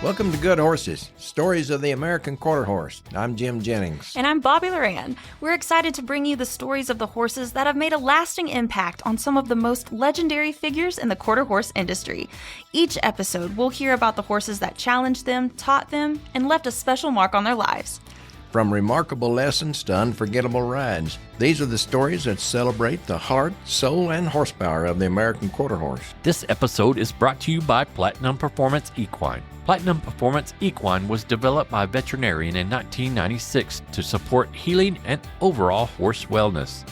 Welcome to Good Horses, Stories of the American Quarter Horse. I'm Jim Jennings. And I'm Bobby Loran. We're excited to bring you the stories of the horses that have made a lasting impact on some of the most legendary figures in the quarter horse industry. Each episode, we'll hear about the horses that challenged them, taught them, and left a special mark on their lives. From remarkable lessons to unforgettable rides, these are the stories that celebrate the heart, soul, and horsepower of the American quarter horse. This episode is brought to you by Platinum Performance Equine. Platinum Performance Equine was developed by a veterinarian in 1996 to support healing and overall horse wellness.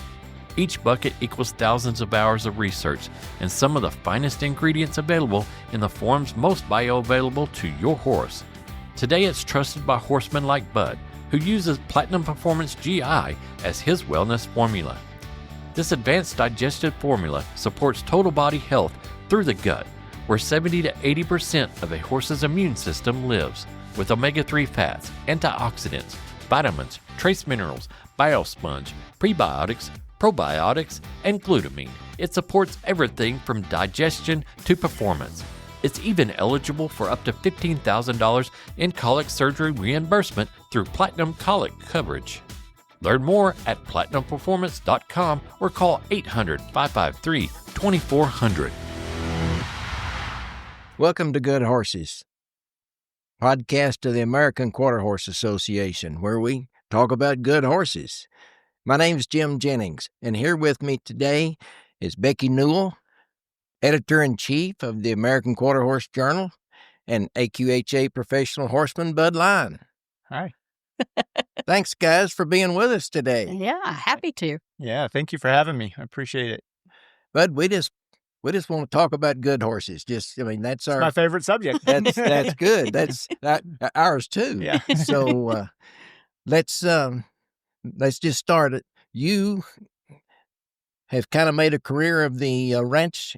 Each bucket equals thousands of hours of research and some of the finest ingredients available in the forms most bioavailable to your horse. Today it's trusted by horsemen like Bud, who uses Platinum Performance GI as his wellness formula. This advanced digestive formula supports total body health through the gut, where 70 to 80% of a horse's immune system lives, with omega-3 fats, antioxidants, vitamins, trace minerals, biosponge, prebiotics, probiotics, and glutamine. It supports everything from digestion to performance. It's even eligible for up to $15,000 in colic surgery reimbursement through Platinum Colic coverage. Learn more at platinumperformance.com or call 800-553-2400. Welcome to Good Horses, podcast of the American Quarter Horse Association, where we talk about good horses. My name's Jim Jennings, and here with me today is Becky Newell, Editor-in-Chief of the American Quarter Horse Journal, and AQHA professional horseman Bud Lyon. Hi. Thanks, guys, for being with us today. Yeah, happy to. Yeah, thank you for having me. I appreciate it. Bud, we just want to talk about good horses. That's my favorite subject. That's good. That's ours too. Yeah. So let's just start it. You have kind of made a career of the ranch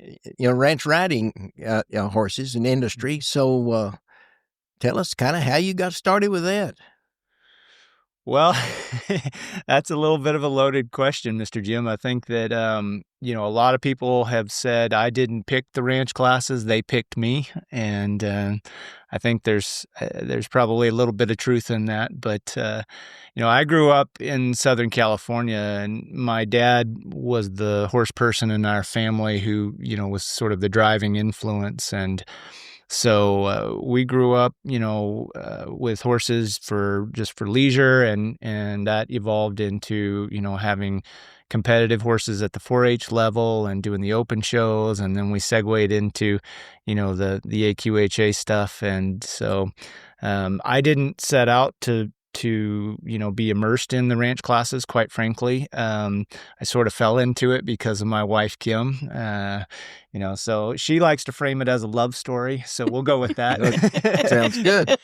riding horses and industry. So tell us kind of how you got started with that. Well, that's a little bit of a loaded question, Mr. Jim. I think that, a lot of people have said I didn't pick the ranch classes, they picked me. And I think there's probably a little bit of truth in that. But, I grew up in Southern California, and my dad was the horse person in our family who, was sort of the driving influence. And so we grew up, with horses for leisure, and that evolved into, having competitive horses at the 4-H level and doing the open shows, and then we segued into, the AQHA stuff. And so I didn't set out to be immersed in the ranch classes, quite frankly. I sort of fell into it because of my wife, Kim. So she likes to frame it as a love story. So we'll go with that. Sounds good.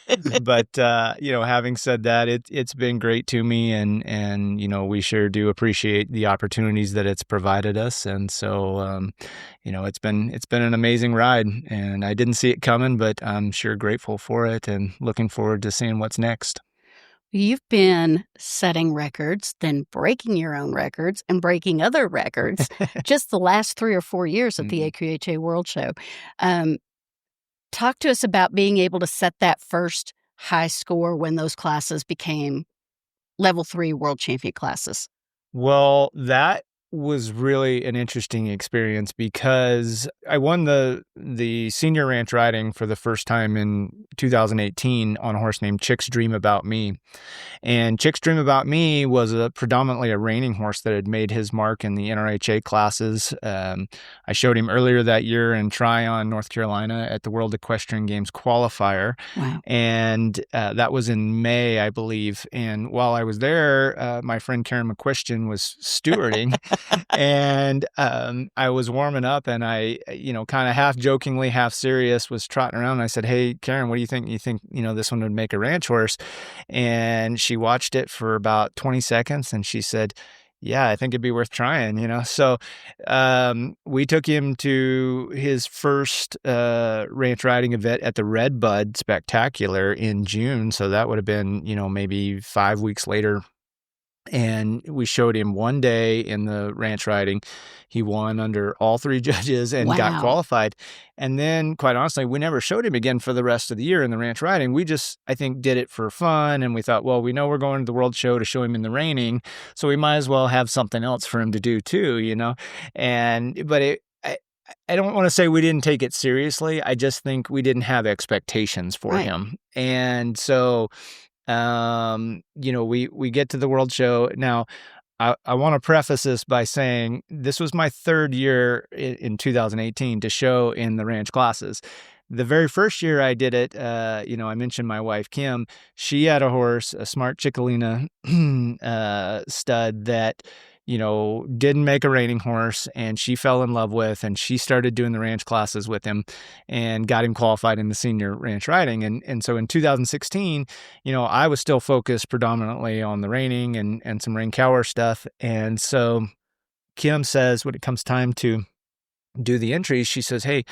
But, having said that, it's been great to me, and we sure do appreciate the opportunities that it's provided us. And so, it's been an amazing ride, and I didn't see it coming, but I'm sure grateful for it and looking forward to seeing what's next. You've been setting records, then breaking your own records and breaking other records just the last 3 or 4 years at the AQHA World Show. Talk to us about being able to set that first high score when those classes became level 3 world champion classes. Well, that was really an interesting experience because I won the senior ranch riding for the first time in 2018 on a horse named Chick's Dream About Me. And Chick's Dream About Me was predominantly a reining horse that had made his mark in the NRHA classes. I showed him earlier that year in Tryon, North Carolina at the World Equestrian Games qualifier. Wow. And that was in May, I believe. And while I was there, my friend Karen McQuestion was stewarding. And I was warming up, and I, kind of half jokingly, half serious, was trotting around. And I said, "Hey, Karen, what do you think? You think, this one would make a ranch horse?" And she watched it for about 20 seconds, and she said, "Yeah, I think it'd be worth trying," So we took him to his first ranch riding event at the Red Bud Spectacular in June. So that would have been, maybe 5 weeks later, And we showed him one day in the ranch riding. He won under all 3 judges and got Wow. qualified. And then, quite honestly, we never showed him again for the rest of the year in the ranch riding. We just, I think, did it for fun. And we thought, well, we know we're going to the World Show to show him in the reining, so we might as well have something else for him to do too, But I don't want to say we didn't take it seriously. I just think we didn't have expectations for him. And so, we get to the World Show. Now, I want to preface this by saying this was my 3rd year in 2018 to show in the ranch classes. The very first year I did it, I mentioned my wife, Kim. She had a horse, a smart Ciccolina stud that, didn't make a reining horse, and she fell in love with, and she started doing the ranch classes with him and got him qualified in the senior ranch riding. And so in 2016, I was still focused predominantly on the reining and some rein cower stuff. And so Kim says, when it comes time to do the entries, she says, hey,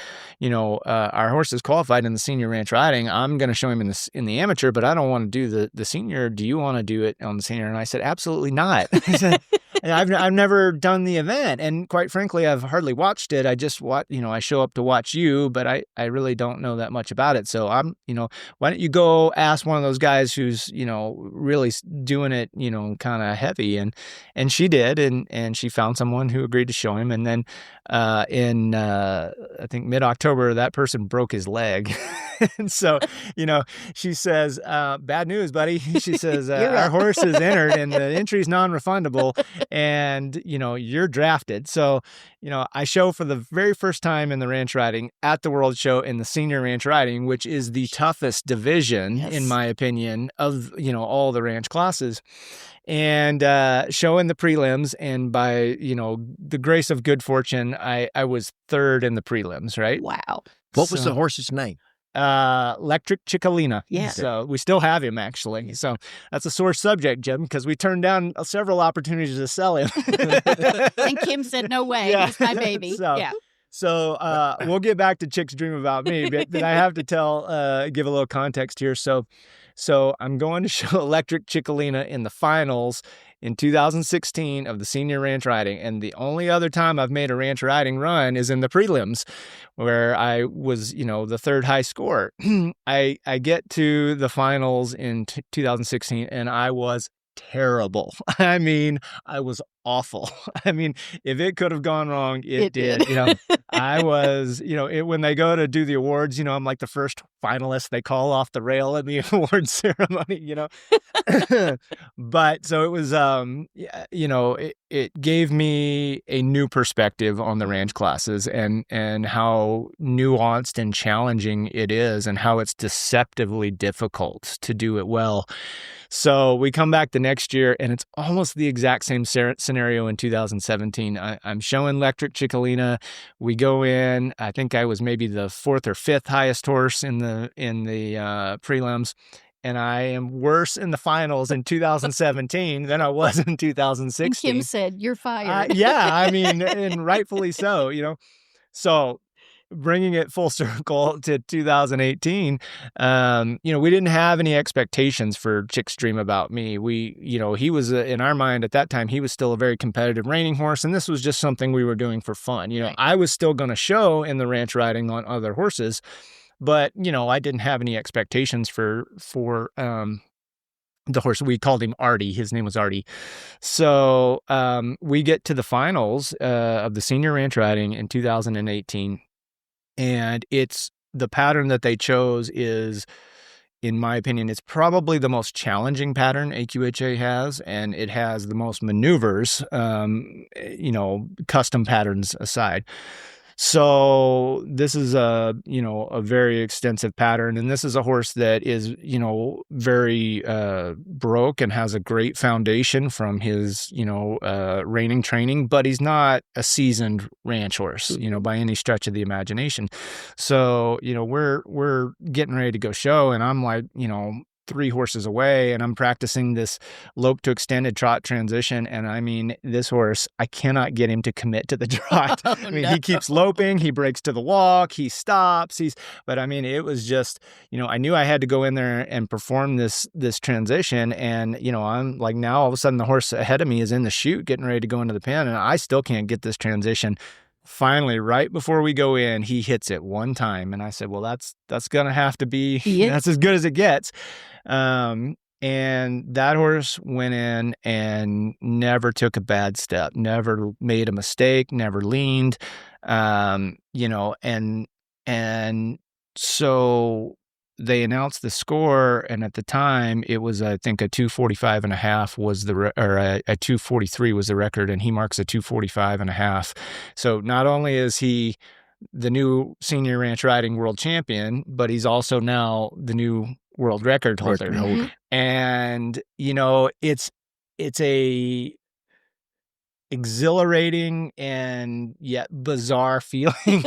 our horse is qualified in the senior ranch riding. I'm going to show him in the amateur, but I don't want to do the senior. Do you want to do it on the senior? And I said, absolutely not. I said, I've never done the event, and quite frankly, I've hardly watched it. I just I show up to watch you, but I really don't know that much about it. So I'm, why don't you go ask one of those guys who's, really doing it, kind of heavy. And she did, and she found someone who agreed to show him. And then in I think mid-October, that person broke his leg. And so, she says, bad news, buddy. She says, our horse is entered and the entry's non-refundable, and, you're drafted. So, I show for the very first time in the ranch riding at the World Show in the senior ranch riding, which is the toughest division, in my opinion, of, all the ranch classes. And show in the prelims, and by, the grace of good fortune, I was 3rd in the prelims, right? Wow. What was the horse's name? Electric Ciccolina. Yeah. So we still have him, actually. So that's a sore subject, Jim, because we turned down several opportunities to sell him. And Kim said, no way. Yeah. He's my baby. So we'll get back to Chick's Dream About Me, but I have to give a little context here. So I'm going to show Electric Ciccolina in the finals in 2016 of the senior ranch riding. And the only other time I've made a ranch riding run is in the prelims, where I was, the 3rd high score. I get to the finals in 2016, and I was terrible. I mean, I was awful. I mean, if it could have gone wrong, it did. I was, when they go to do the awards, I'm like the first finalist they call off the rail in the award ceremony, But so it was, it gave me a new perspective on the ranch classes and how nuanced and challenging it is, and how it's deceptively difficult to do it well. So we come back the next year, and it's almost the exact same scenario in 2017. I'm showing Electric Ciccolina. We go in. I think I was maybe the 4th or 5th highest horse in the prelims, and I am worse in the finals in 2017 than I was in 2016. And Kim said, "You're fired." And rightfully so. So, bringing it full circle to 2018, we didn't have any expectations for Chick's Dream About Me. He was, in our mind at that time, he was still a very competitive reining horse, and this was just something we were doing for fun. Right. I was still going to show in the ranch riding on other horses, but, I didn't have any expectations for the horse. We called him Artie. His name was Artie. So we get to the finals of the senior ranch riding in 2018. And it's the pattern that they chose is, in my opinion, it's probably the most challenging pattern AQHA has, and it has the most maneuvers, custom patterns aside. So this is a very extensive pattern, and this is a horse that is, very broke and has a great foundation from his, reining training, but he's not a seasoned ranch horse, by any stretch of the imagination. So, we're getting ready to go show, and I'm like, 3 horses away, and I'm practicing this lope to extended trot transition. And I mean, this horse, I cannot get him to commit to the trot. Oh, I mean, no. he keeps loping, he breaks to the walk, he stops, but I mean, it was just, I knew I had to go in there and perform this transition. And, I'm like, now all of a sudden the horse ahead of me is in the chute getting ready to go into the pen, and I still can't get this transition. Finally, right before we go in, he hits it one time. And I said, well, that's going to have to be, that's as good as it gets. And that horse went in and never took a bad step, never made a mistake, never leaned, and so they announced the score, and at the time it was, I think, a 245.5 was a 243 was the record, and he marks a 245.5. So not only is he the new senior ranch riding world champion, but he's also now the new world record holder. Mm-hmm. And it's a exhilarating and yet bizarre feeling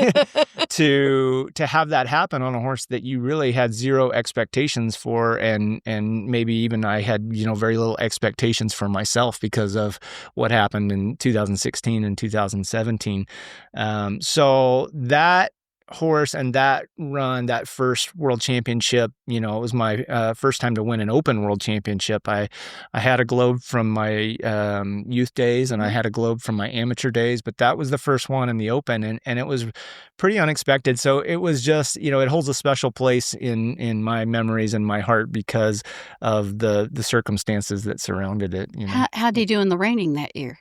to have that happen on a horse that you really had zero expectations for, and maybe even I had very little expectations for myself because of what happened in 2016 and 2017. So that horse and that run, that first world championship, it was my first time to win an open world championship. I had a Globe from my youth days, and I had a Globe from my amateur days, but that was the first one in the open, and it was pretty unexpected. So it was just, it holds a special place in my memories and my heart because of the circumstances that surrounded it. How did he do in the reining that year?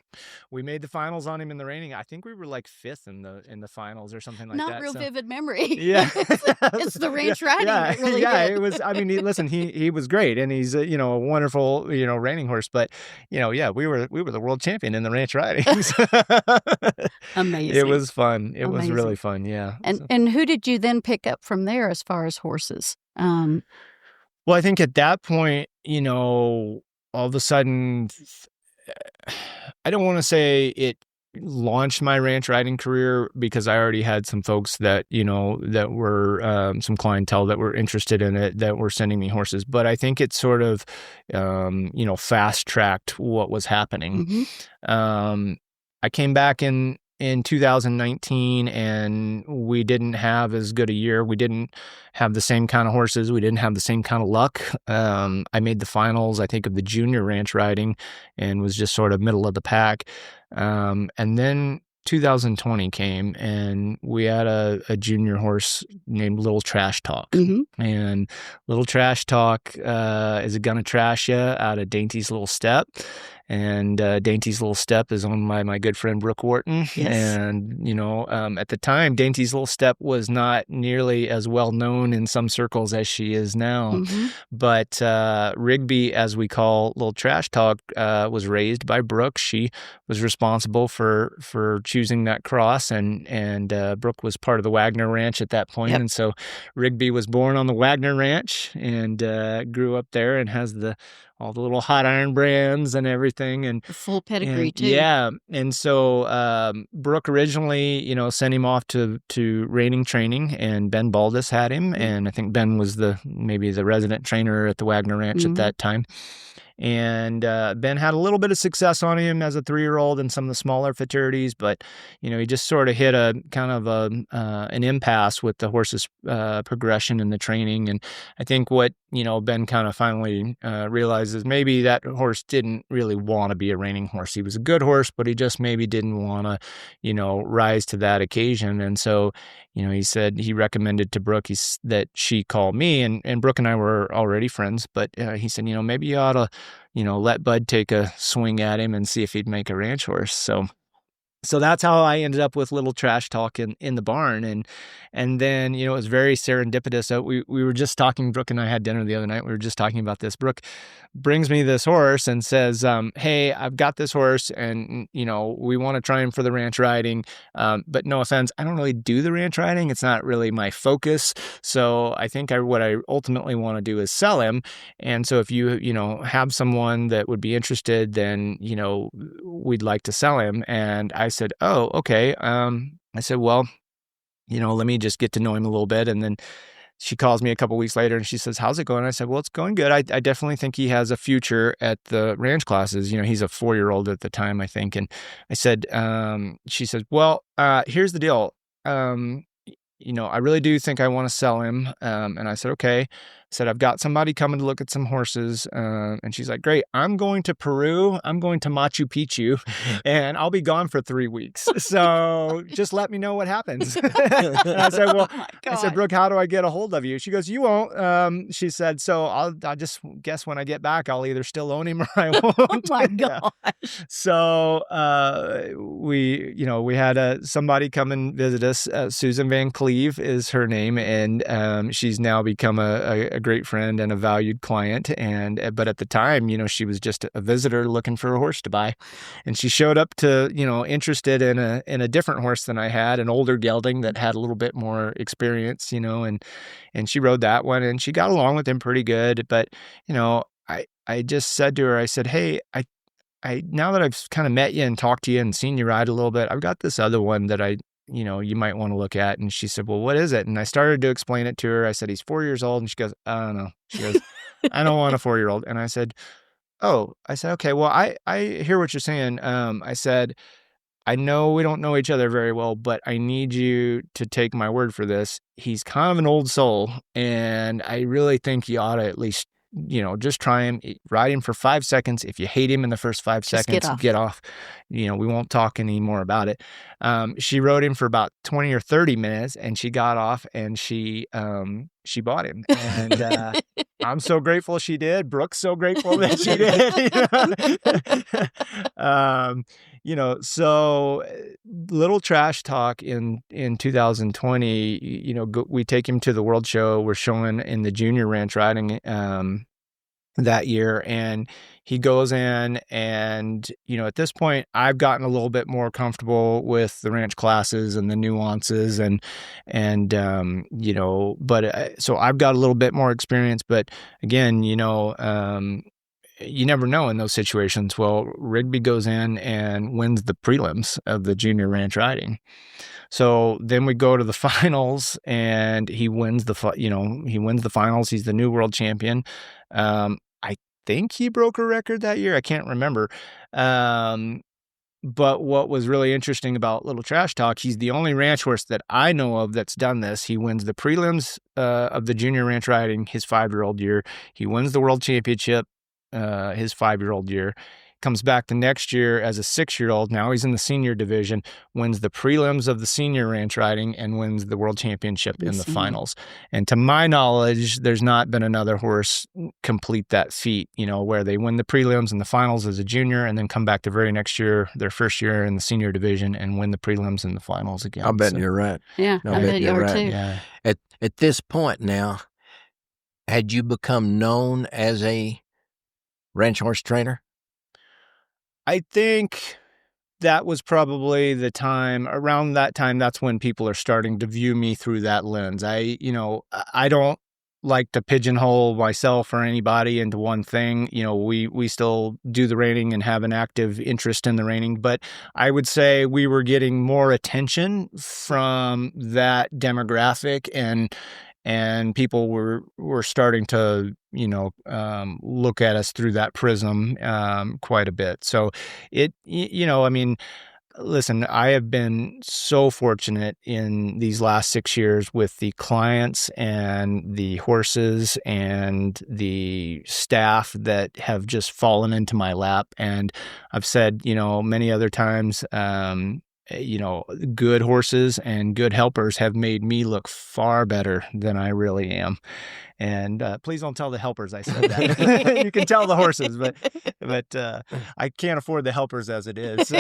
We made the finals on him in the reining. I think we were like 5th in the finals or something like Not that. real vivid memory. Yeah, it's the ranch riding that really yeah. did. It was. I mean, he was great, and he's a wonderful reining horse. But we were the world champion in the ranch riding. Amazing. It was fun. It was Amazing. really fun. Yeah. And who did you then pick up from there as far as horses? Well, I think at that point, all of a sudden, I don't want to say it launched my ranch riding career because I already had some folks that, that were some clientele that were interested in it, that were sending me horses. But I think it sort of, fast tracked what was happening. Mm-hmm. I came back in 2019, and we didn't have as good a year. We didn't have the same kind of horses. We didn't have the same kind of luck. I made the finals, I think, of the junior ranch riding, and was just sort of middle of the pack. And then 2020 came, and we had a junior horse named Little Trash Talk. Mm-hmm. And Little Trash Talk is gonna trash you out of Dainty's Little Step. And Dainty's Little Step is owned by my good friend Brooke Wharton. Yes. And, at the time, Dainty's Little Step was not nearly as well known in some circles as she is now. Mm-hmm. But Rigby, as we call Little Trash Talk, was raised by Brooke. She was responsible for choosing that cross, and Brooke was part of the Wagner Ranch at that point. Yep. And so Rigby was born on the Wagner Ranch and grew up there and has all the little hot iron brands and everything, and The full pedigree too. Yeah, and so Brooke originally, sent him off to reining training, and Ben Baldus had him, and I think Ben was maybe the resident trainer at the Wagner Ranch at that time. And Ben had a little bit of success on him as a 3-year-old in some of the smaller futurities, but he just sort of hit a kind of an impasse with the horse's progression in the training. And I think what Ben kind of finally realizes maybe that horse didn't really want to be a reining horse. He was a good horse, but he just maybe didn't want to rise to that occasion. And so he said he recommended to Brooke that she call me, and Brooke and I were already friends, but he said, maybe you ought to let Bud take a swing at him and see if he'd make a ranch horse. So that's how I ended up with Little Trash Talk in the barn. And then, it was very serendipitous. So we were just talking, Brooke and I had dinner the other night. We were just talking about this. Brooke brings me this horse and says, hey, I've got this horse, and, we want to try him for the ranch riding. But no offense, I don't really do the ranch riding. It's not really my focus. So I think what I ultimately want to do is sell him. And so if you, have someone that would be interested, then, we'd like to sell him. And I said, oh, okay. I said, well, let me just get to know him a little bit. And then she calls me a couple weeks later and she says, "How's it going?" I said, "Well, it's going good. I definitely think he has a future at the ranch classes." He's a 4-year-old at the time, I think. And I said, she says, "Well, here's the deal. I really do think I want to sell him." And I said, "Okay." I said, "I've got somebody coming to look at some horses." And she's like, "Great. I'm going to Peru. I'm going to Machu Picchu, and I'll be gone for 3 weeks. So just let me know what happens." And I said, "Well," I said, "Brooke, how do I get a hold of you?" She goes, "You won't." She said, "So I'll just guess when I get back, I'll either still own him or I won't." Oh my gosh. So we had somebody come and visit us. Susan Van Cleve is her name, and she's now become a great friend and a valued client. But at the time, she was just a visitor looking for a horse to buy, and she showed up to interested in a different horse than I had, an older gelding that had a little bit more experience, and she rode that one, and she got along with him pretty good. But I just said to her, I said, "Hey, I now that I've kind of met you and talked to you and seen you ride a little bit, I've got this other one that you might want to look at." And she said, "Well, what is it?" And I started to explain it to her. I said, "He's 4 years old." And she goes, "I don't know." She goes, "I don't want a 4-year-old." And I said, "Oh," I said, "Okay, well, I hear what you're saying." I said, "I know we don't know each other very well, but I need you to take my word for this. He's kind of an old soul, and I really think you ought to at least just try him, ride him for 5 seconds. If you hate him in the first 5 seconds, get off. We won't talk anymore about it." She rode him for about 20 or 30 minutes, and she got off, and she bought him. And I'm so grateful she did. Brooke's so grateful that she did. So little trash talk in 2020, we take him to the World Show. We're showing in the junior ranch riding that year, and he goes in, and at this point I've gotten a little bit more comfortable with the ranch classes and the nuances, but so I've got a little bit more experience. But again, you never know in those situations. Well, Rigby goes in and wins the prelims of the junior ranch riding. So then we go to the finals, and he wins the finals. He's the new world champion. I think he broke a record that year. I can't remember. But what was really interesting about Little Trash Talk, he's the only ranch horse that I know of that's done this. He wins the prelims of the junior ranch riding his 5-year-old year. He wins the world championship his 5-year-old year. Comes back the next year as a 6-year-old. Now he's in the senior division, wins the prelims of the senior ranch riding, and wins the world championship in the finals. And to my knowledge, there's not been another horse complete that feat, where they win the prelims and the finals as a junior, and then come back the very next year, their first year in the senior division, and win the prelims and the finals again. I bet you're right. Yeah, I bet you are too. Yeah. At this point now, had you become known as a ranch horse trainer? I think that was probably the time, around that time, that's when people are starting to view me through that lens. I don't like to pigeonhole myself or anybody into one thing. We still do the reining and have an active interest in the reining, but I would say we were getting more attention from that demographic, and people were starting to look at us through that prism quite a bit. So listen, I have been so fortunate in these last 6 years with the clients and the horses and the staff that have just fallen into my lap. And I've said many other times, good horses and good helpers have made me look far better than I really am. And please don't tell the helpers I said that. You can tell the horses, but I can't afford the helpers as it is.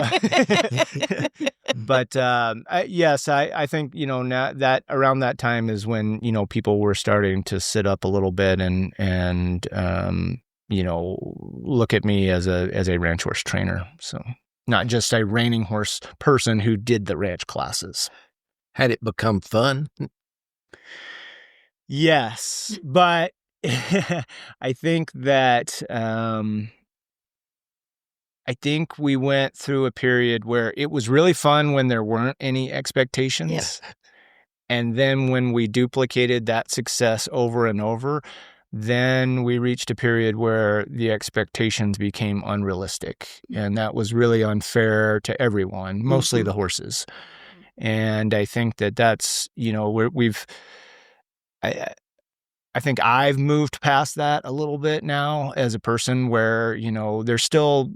But yes, I think now that around that time is when people were starting to sit up a little bit and look at me as a ranch horse trainer. So. Not just a reining horse person who did the ranch classes. Had it become fun? Yes, but I think that I think we went through a period where it was really fun when there weren't any expectations. Yes. And then when we duplicated that success over and over, then we reached a period where the expectations became unrealistic. And that was really unfair to everyone, mostly the horses. And I think that's, I think I've moved past that a little bit now as a person where, there's still,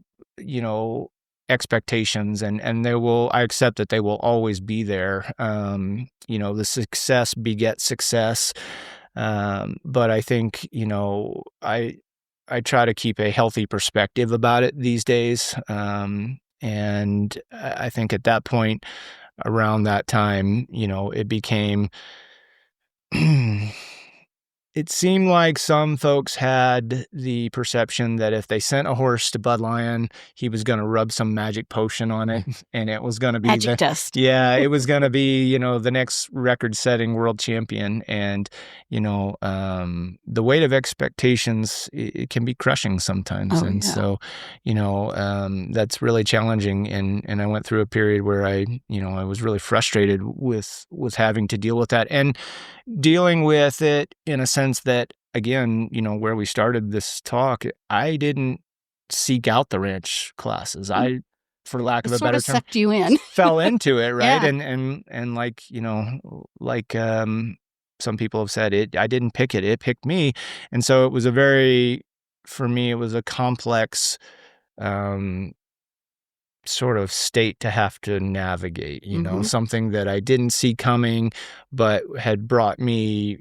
expectations and I accept that they will always be there. The success begets success. But I think, I try to keep a healthy perspective about it these days. And I think at that point, around that time, it became, it seemed like some folks had the perception that if they sent a horse to Bud Lyon, he was going to rub some magic potion on it, and it was going to be magic dust. Yeah, it was going to be, the next record-setting world champion. And, the weight of expectations, it can be crushing sometimes. So, that's really challenging. And I went through a period where I was really frustrated with having to deal with that and dealing with it in a sense that, again, where we started this talk, I didn't seek out the ranch classes. I, for lack of a better term, sucked you in. fell into it, right? Yeah. And like some people have said, I didn't pick it; it picked me. And so it was for me, it was a complex sort of state to have to navigate, something that I didn't see coming, but had brought me,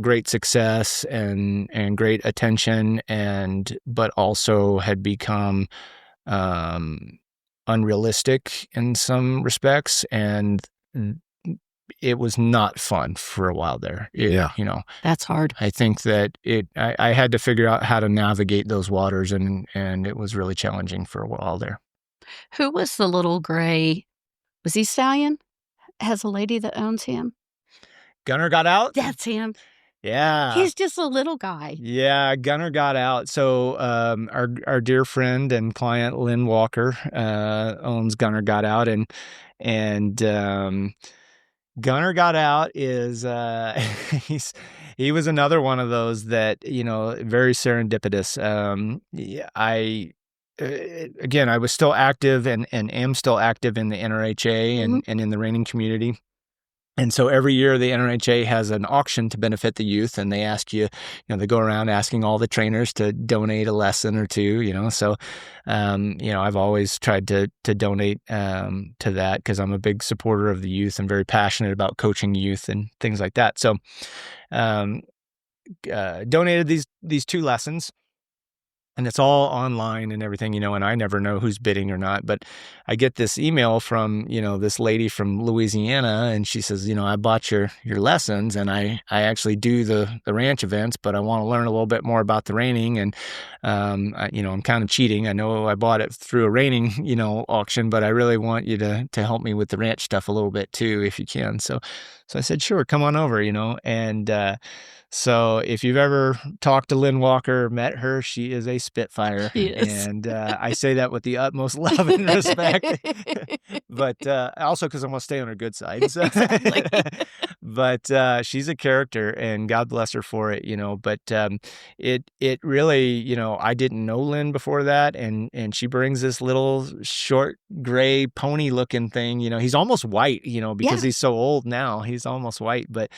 great success and great attention, but also had become unrealistic in some respects. And it was not fun for a while there. That's hard. I think that I had to figure out how to navigate those waters, and it was really challenging for a while there. Who was the little gray? Was he stallion? Has a lady that owns him? Gunner Got Out? That's him. Yeah. He's just a little guy. Yeah, Gunner Got Out. So our dear friend and client Lynn Walker owns Gunner Got Out, and Gunner Got Out is he was another one of those that very serendipitous. Again, I was still active and am still active in the NRHA and in the reining community. And so every year the NRHA has an auction to benefit the youth, and they ask you, they go around asking all the trainers to donate a lesson or two, So, I've always tried to donate to that because I'm a big supporter of the youth and very passionate about coaching youth and things like that. So, donated these 2 lessons. And it's all online and everything, and I never know who's bidding or not. But I get this email from, this lady from Louisiana, and she says, I bought your lessons, and I actually do the ranch events, but I want to learn a little bit more about the reining. And, I'm kind of cheating. I know I bought it through a reining, auction, but I really want you to help me with the ranch stuff a little bit too, if you can. So I said, sure, come on over, and, so if you've ever talked to Lynn Walker, met her, she is a spitfire. She is. And I say that with the utmost love and respect, but also because I want to stay on her good side. So. Exactly. But she's a character, and God bless her for it, But it really, I didn't know Lynn before that, and she brings this little short gray pony looking thing. He's almost white, because he's so old now. He's almost white, but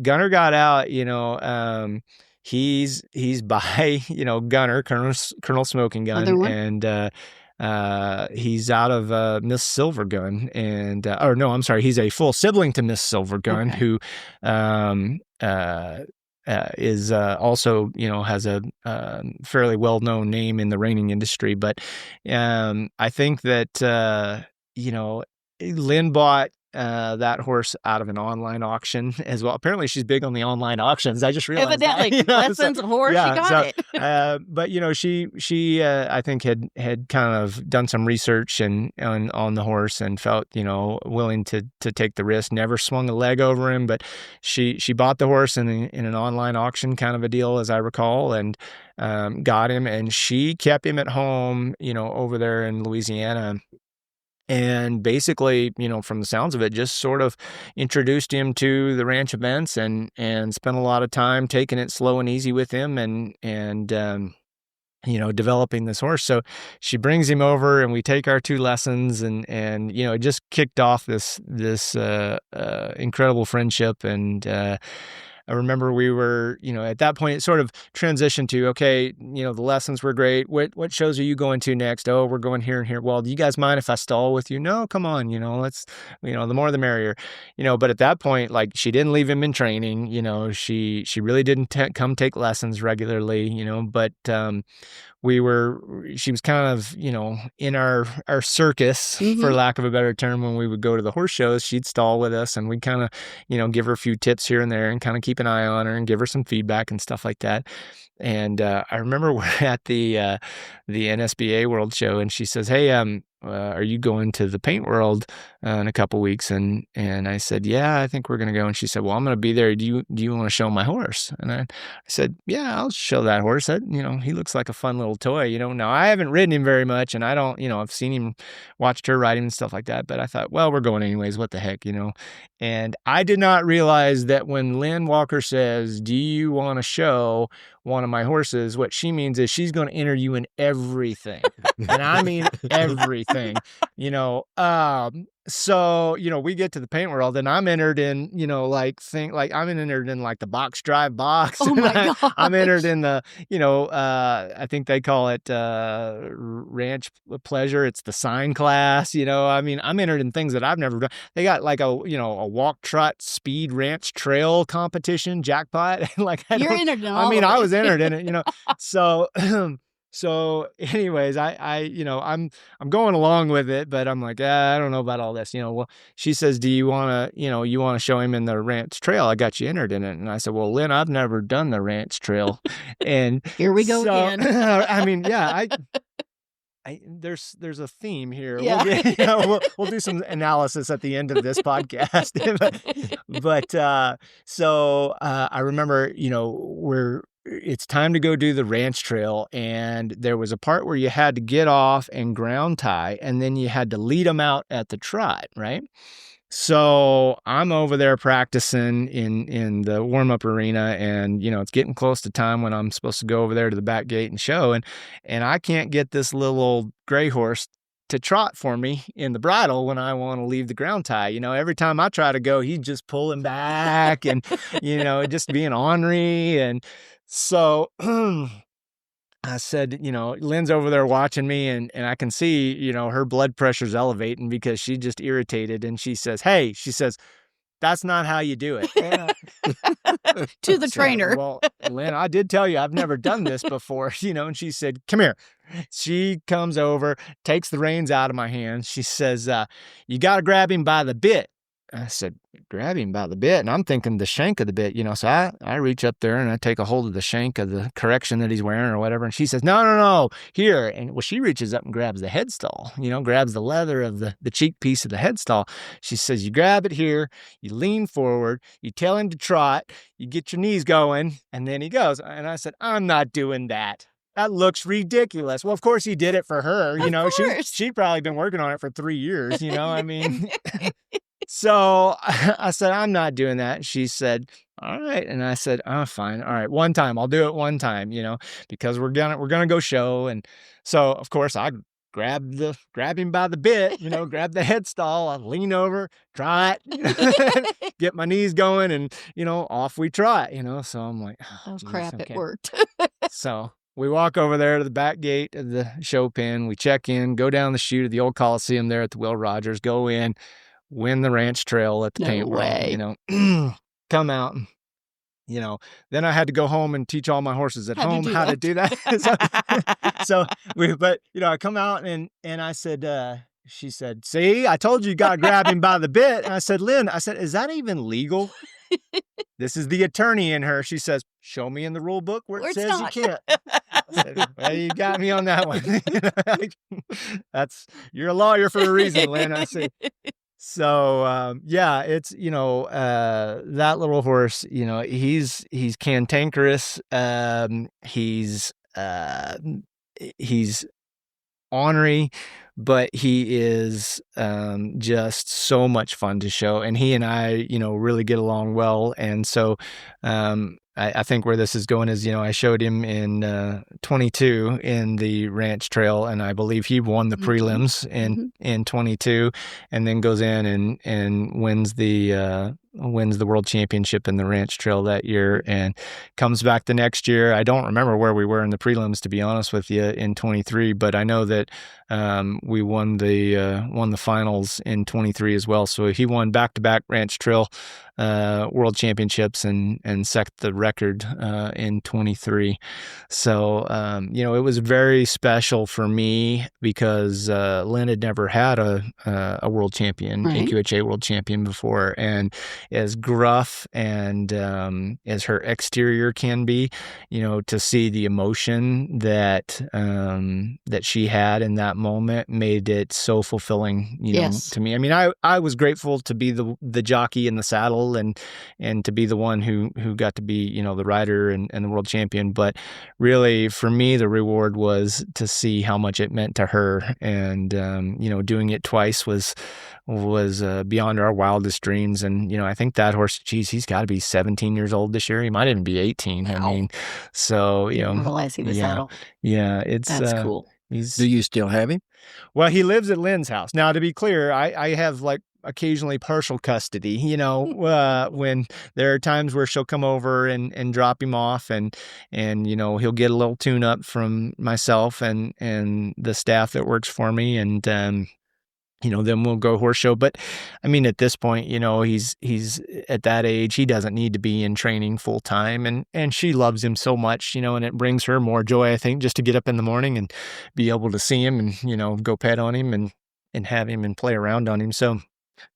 Gunner Got Out, he's by Gunner, Colonel Smoking Gun, and he's out of Miss Silver Gun, and or no, I'm sorry, he's a full sibling to Miss Silver Gun, who is also has a fairly well known name in the reining industry. But I think that Lynn bought that horse out of an online auction as well. Apparently she's big on the online auctions. I just realized evidently that, lessons horse, yeah, she got it. But she I think had kind of done some research on the horse and felt willing to take the risk. Never swung a leg over him, but she bought the horse in an online auction kind of a deal, as I recall, and got him, and she kept him at home over there in Louisiana. And basically, from the sounds of it, just sort of introduced him to the ranch events and spent a lot of time taking it slow and easy with him and developing this horse. So she brings him over and we take our 2 lessons and it just kicked off this incredible friendship. And I remember we were, at that point, it sort of transitioned to, okay, the lessons were great. What shows are you going to next? Oh, we're going here and here. Well, do you guys mind if I stall with you? No, come on, let's, the more the merrier. But at that point, like, she didn't leave him in training. She really didn't come take lessons regularly, but she was kind of, in our circus, for lack of a better term. When we would go to the horse shows, she'd stall with us and we'd kind of, give her a few tips here and there and kind of keep an eye on her and give her some feedback and stuff like that. And I remember we're at the NSBA World Show and she says, hey, are you going to the paint world in a couple weeks? And I said, yeah, I think we're going to go. And she said, well, I'm going to be there. Do you want to show my horse? And I said, yeah, I'll show that horse. That, he looks like a fun little toy. Now I haven't ridden him very much and I don't, I've seen him, watched her ride him and stuff like that. But I thought, well, we're going anyways. What the heck, And I did not realize that when Lynn Walker says, do you want to show one of my horses, what she means is she's going to enter you in everything. And I mean everything, So, we get to the paint world and I'm entered in, I'm entered in like the box drive box. Oh my God. I'm entered in the, I think they call it ranch pleasure. It's the sign class, I'm entered in things that I've never done. They got like a walk, trot, speed ranch trail competition jackpot. You're entered in all I of was it. entered in it, So So anyways, I'm going along with it, but I'm like, I don't know about all this, well, she says, do you want to, you want to show him in the ranch trail? I got you entered in it. And I said, well, Lynn, I've never done the ranch trail. And here we go again. I mean, yeah, there's a theme here. Yeah. We'll do some analysis at the end of this podcast. but so I remember, it's time to go do the ranch trail. And there was a part where you had to get off and ground tie, and then you had to lead them out at the trot, right? So I'm over there practicing in the warm-up arena, and, it's getting close to time when I'm supposed to go over there to the back gate and show. And I can't get this little old gray horse to trot for me in the bridle when I want to leave the ground tie. Every time I try to go, he's just pulling back and, just being ornery. And so I said, Lynn's over there watching me and I can see, her blood pressure's elevating because she's just irritated. And she says, hey, that's not how you do it. To the trainer. Well, Lynn, I did tell you I've never done this before, and she said, come here. She comes over, takes the reins out of my hands. She says, you got to grab him by the bit. I said, grab him by the bit. And I'm thinking the shank of the bit, so I reach up there and I take a hold of the shank of the correction that he's wearing or whatever. And she says, no, here. And well, she reaches up and grabs the headstall, grabs the leather of the cheek piece of the headstall. She says, you grab it here, you lean forward, you tell him to trot, you get your knees going, and then he goes. And I said, I'm not doing that. That looks ridiculous. Well, of course he did it for her. She'd probably been working on it for 3 years, I mean. So I said, I'm not doing that. She said, all right. And I said, oh, fine. All right. One time. I'll do it one time, because we're going to go show. And so, of course, I grab him by the bit, grab the headstall. I lean over, trot, get my knees going, and, off we trot, So I'm like, oh, crap, okay. It worked. So we walk over there to the back gate of the show pen. We check in, go down the chute of the old Coliseum there at the Will Rogers, go in, win the ranch trail at the paint world, come out. Then I had to go home and teach all my horses at home how to do that. I come out and I said, she said, see, I told you got to grab him by the bit. And I said, Lynn, is that even legal? This is the attorney in her. She says, show me in the rule book where it says you can't. I said, well, you got me on that one. You're a lawyer for a reason, Lynn. I said, so, it's, that little horse, he's cantankerous. He's ornery, but he is just so much fun to show. And he and I, really get along well. And so I think where this is going is, I showed him in 22 in the ranch trail, and I believe he won the prelims in 22, and then goes in and wins the world championship in the ranch trail that year, and comes back the next year. I don't remember where we were in the prelims, to be honest with you, in 23, but I know that we won the finals in 23 as well. So he won back-to-back ranch trail world championships and set the record in 23. So it was very special for me because Lynn had never had a world champion, AQHA world champion before, and as gruff and as her exterior can be, to see the emotion that she had in that moment made it so fulfilling, to me. I mean, I was grateful to be the jockey in the saddle and to be the one who got to be, the rider and the world champion. But really, for me, the reward was to see how much it meant to her. And, doing it twice was beyond our wildest dreams. And, I think that horse, he's got to be 17 years old this year. He might even be 18. Wow. I mean, so, I didn't realize he was that old. Yeah, that's cool. Do you still have him? Well, he lives at Lynn's house. Now, to be clear, I have occasionally partial custody, when there are times where she'll come over and drop him off and he'll get a little tune up from myself and the staff that works for me. And, then we'll go horse show. But I mean, at this point, he's at that age, he doesn't need to be in training full time. And she loves him so much, and it brings her more joy, I think, just to get up in the morning and be able to see him and, go pet on him and have him and play around on him. So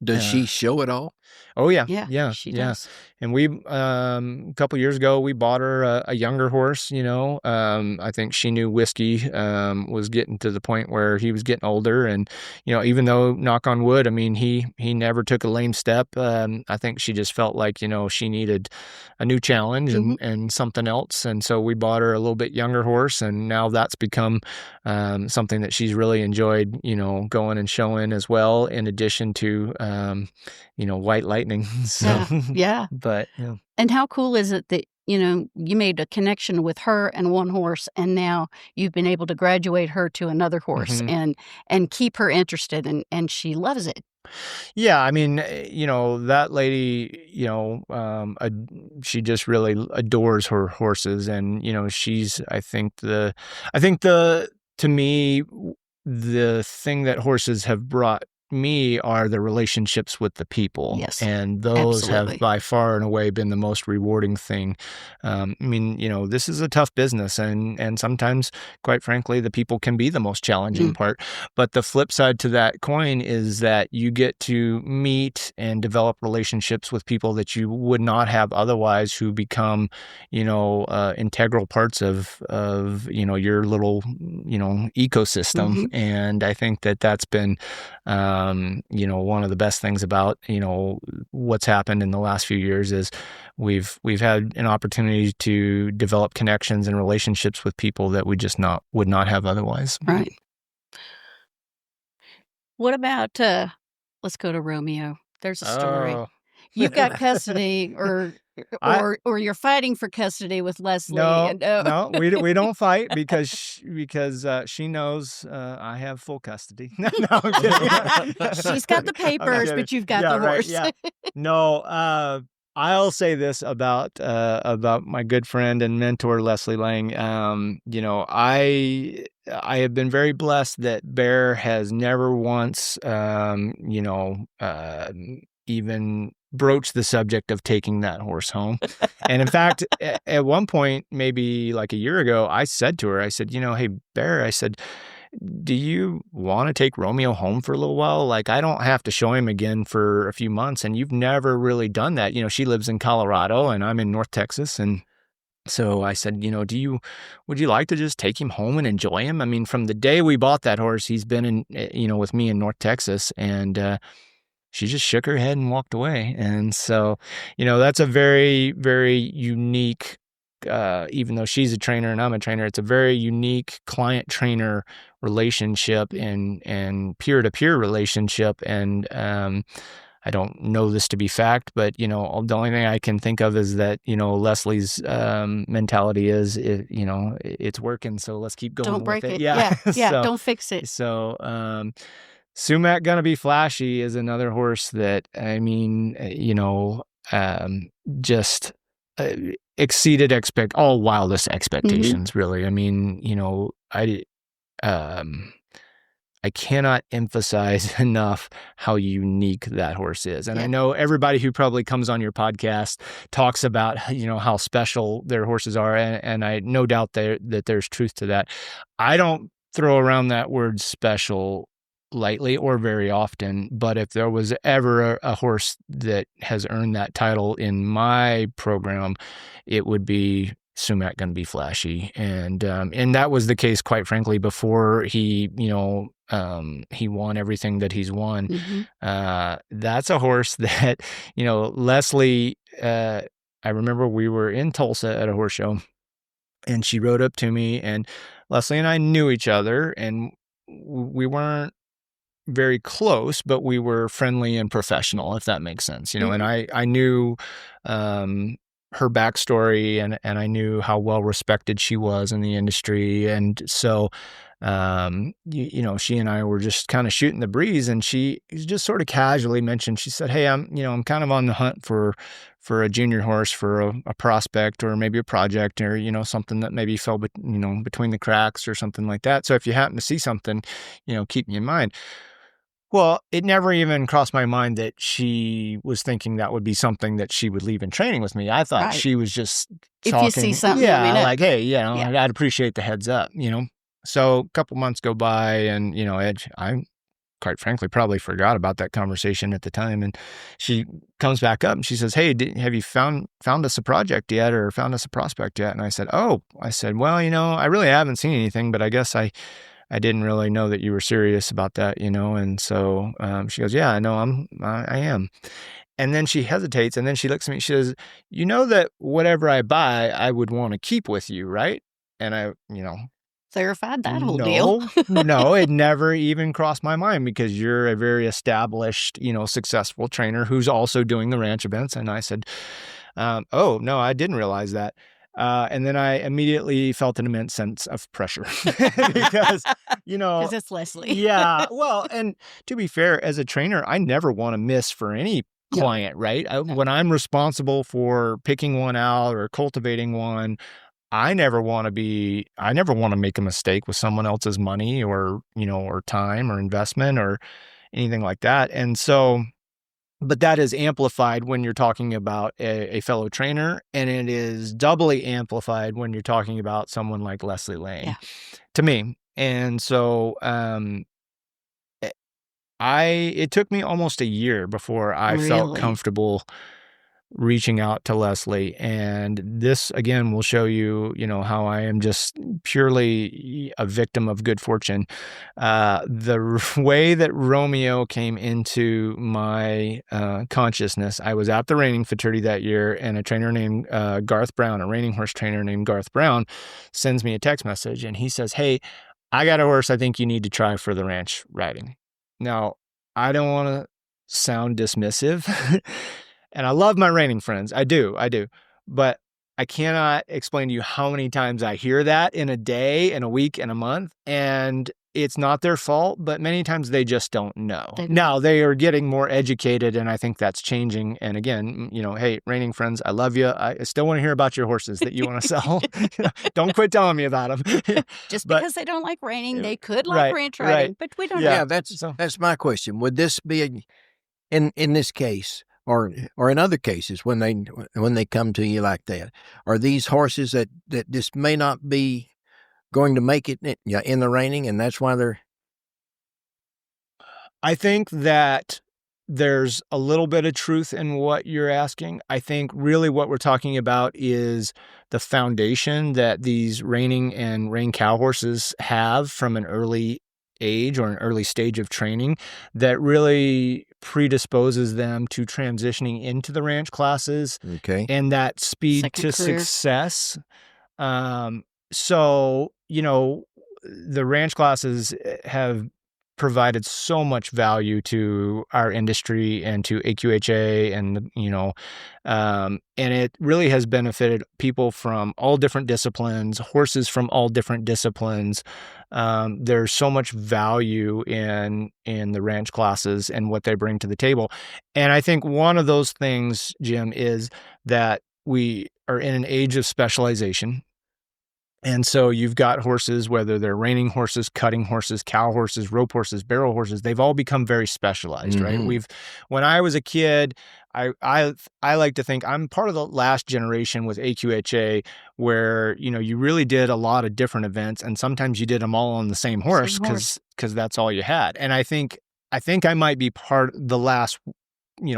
does she show it all? Oh yeah. Yeah, she does. And we, a couple years ago, we bought her a younger horse, I think she knew Whiskey, was getting to the point where he was getting older. And, even though, knock on wood, I mean, he never took a lame step. I think she just felt like, she needed a new challenge and something else. And so we bought her a little bit younger horse. And now that's become something that she's really enjoyed, going and showing as well, in addition to, White Lightning. So, yeah. But, yeah. And how cool is it that, you made a connection with her and one horse, and now you've been able to graduate her to another horse and keep her interested, and she loves it. Yeah, I mean, that lady, she just really adores her horses, and she's, to me, the thing that horses have brought me are the relationships with the people. Yes, and those absolutely. have by far and away been the most rewarding thing. I mean, this is a tough business, and sometimes, quite frankly, the people can be the most challenging part. But the flip side to that coin is that you get to meet and develop relationships with people that you would not have otherwise, who become, integral parts of your little, ecosystem. And I think that that's been one of the best things about, what's happened in the last few years is we've had an opportunity to develop connections and relationships with people that we just would not have otherwise. Right. What about, let's go to Romeo. There's a story. Oh. You've got custody or you're fighting for custody with Leslie. No, we don't fight because she knows I have full custody. No, I'm kidding. She's got the papers, but you've got the horse. Right, yeah. No, I'll say this about my good friend and mentor Leslie Lang. I have been very blessed that Bear has never once, even broached the subject of taking that horse home. And in fact, at one point, maybe like a year ago, I said to her, I said, hey, Bear, I said, do you want to take Romeo home for a little while? Like, I don't have to show him again for a few months. And you've never really done that. She lives in Colorado and I'm in North Texas. And so I said, would you like to just take him home and enjoy him? I mean, from the day we bought that horse, he's been with me in North Texas, and she just shook her head and walked away. And so, that's a very, very unique, even though she's a trainer and I'm a trainer, it's a very unique client-trainer relationship and peer-to-peer relationship. And I don't know this to be fact, but, the only thing I can think of is that, Leslie's mentality is, it's working, so let's keep going. Don't break with it. Yeah. So, don't fix it. So, Sumac Gonna Be Flashy is another horse that, just exceeded all wildest expectations, really. I cannot emphasize enough how unique that horse is. And I know everybody who probably comes on your podcast talks about, how special their horses are. And I no doubt that there's truth to that. I don't throw around that word special lightly or very often, but if there was ever a horse that has earned that title in my program, it would be Sumac Gonna Be Flashy. And that was the case, quite frankly, before he won everything that he's won. That's a horse that, Leslie, I remember we were in Tulsa at a horse show, and she rode up to me, and Leslie and I knew each other, and we weren't very close, but we were friendly and professional, if that makes sense, and I knew her backstory, and I knew how well respected she was in the industry. And so, she and I were just kind of shooting the breeze, and she just sort of casually mentioned, she said, "Hey, I'm kind of on the hunt for a junior horse, for a prospect, or maybe a project, or, something that maybe fell, between the cracks or something like that. So if you happen to see something, keep me in mind." Well, it never even crossed my mind that she was thinking that would be something that she would leave in training with me. I thought she was just talking. If you see something, like, hey, I'd appreciate the heads up, So a couple months go by, and, I quite frankly probably forgot about that conversation at the time. And she comes back up and she says, "Hey, have you found us a project yet, or found us a prospect yet?" And I said, "Well, I really haven't seen anything, but I guess I didn't really know that you were serious about that, And so she goes, "Yeah, I know, I am." And then she hesitates, and then she looks at me. She says, "You know that whatever I buy, I would want to keep with you, right?" And I, clarified that whole deal. No, it never even crossed my mind, because you're a very established, successful trainer who's also doing the ranch events. And I said, "Oh, no, I didn't realize that." And then I immediately felt an immense sense of pressure because, because it's Leslie. Yeah. Well, and to be fair, as a trainer, I never want to miss for any client, right? When I'm responsible for picking one out or cultivating one, I never want to make a mistake with someone else's money, or, or time or investment or anything like that. And so, but that is amplified when you're talking about a fellow trainer, and it is doubly amplified when you're talking about someone like Leslie Lane, to me. And so, it took me almost a year before I felt comfortable reaching out to Leslie. And this, again, will show you, how I am just purely a victim of good fortune. The way that Romeo came into my consciousness, I was at the reining fraternity that year, and a trainer named Garth Brown, a reining horse trainer named Garth Brown, sends me a text message, and he says, "Hey, I got a horse I think you need to try for the ranch riding." Now, I don't want to sound dismissive, and I love my reining friends. I do. But I cannot explain to you how many times I hear that in a day, in a week, in a month. And it's not their fault, but many times they just don't know. Now, they are getting more educated, and I think that's changing. And again, hey, reining friends, I love you. I still want to hear about your horses that you want to sell. Don't quit telling me about them. Because they don't like reining, they could like ranch riding, but we don't know. Yeah, that's my question. Would this be, in this case, or in other cases, when they come to you like that, are these horses that just may not be going to make it in the reining, and that's why they're... I think that there's a little bit of truth in what you're asking. I think really what we're talking about is the foundation that these reining and rein cow horses have from an early age or an early stage of training that really predisposes them to transitioning into the ranch classes. Okay. And that speed to success. So, the ranch classes have provided so much value to our industry and to AQHA, and and it really has benefited people from all different disciplines, horses from all different disciplines. There's so much value in the ranch classes and what they bring to the table, and I think one of those things, Jim, is that we are in an age of specialization. And so you've got horses, whether they're reining horses, cutting horses, cow horses, rope horses, barrel horses, they've all become very specialized, right? When I was a kid, I like to think I'm part of the last generation with AQHA where, you really did a lot of different events, and sometimes you did them all on the same horse because that's all you had. And I think I might be the last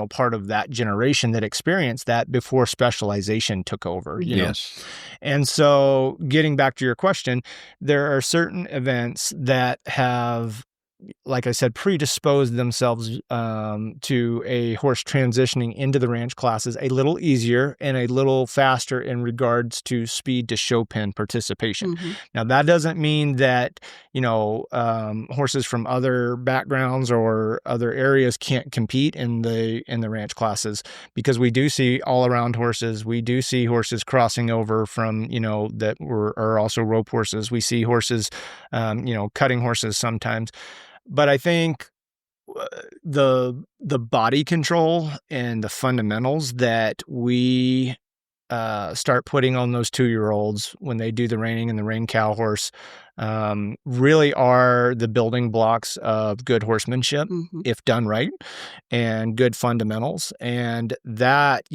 part of that generation that experienced that before specialization took over. Yes. And so getting back to your question, there are certain events that have, like I said, predisposed themselves to a horse transitioning into the ranch classes a little easier and a little faster in regards to speed to show pen participation. Now, that doesn't mean that, horses from other backgrounds or other areas can't compete in the ranch classes, because we do see all around horses. We do see horses crossing over from, that are also rope horses. We see horses, cutting horses sometimes. But I think the body control and the fundamentals that we start putting on those 2-year-olds when they do the reining and the rein cow horse really are the building blocks of good horsemanship, if done right, and good fundamentals. And that,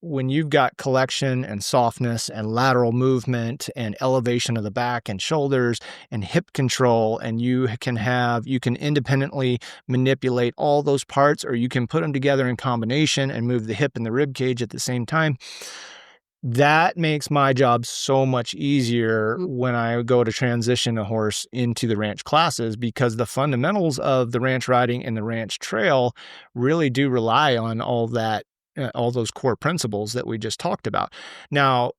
when you've got collection and softness and lateral movement and elevation of the back and shoulders and hip control, and you can independently manipulate all those parts, or you can put them together in combination and move the hip and the rib cage at the same time. That makes my job so much easier when I go to transition a horse into the ranch classes, because the fundamentals of the ranch riding and the ranch trail really do rely on all that, all those core principles that we just talked about. Now,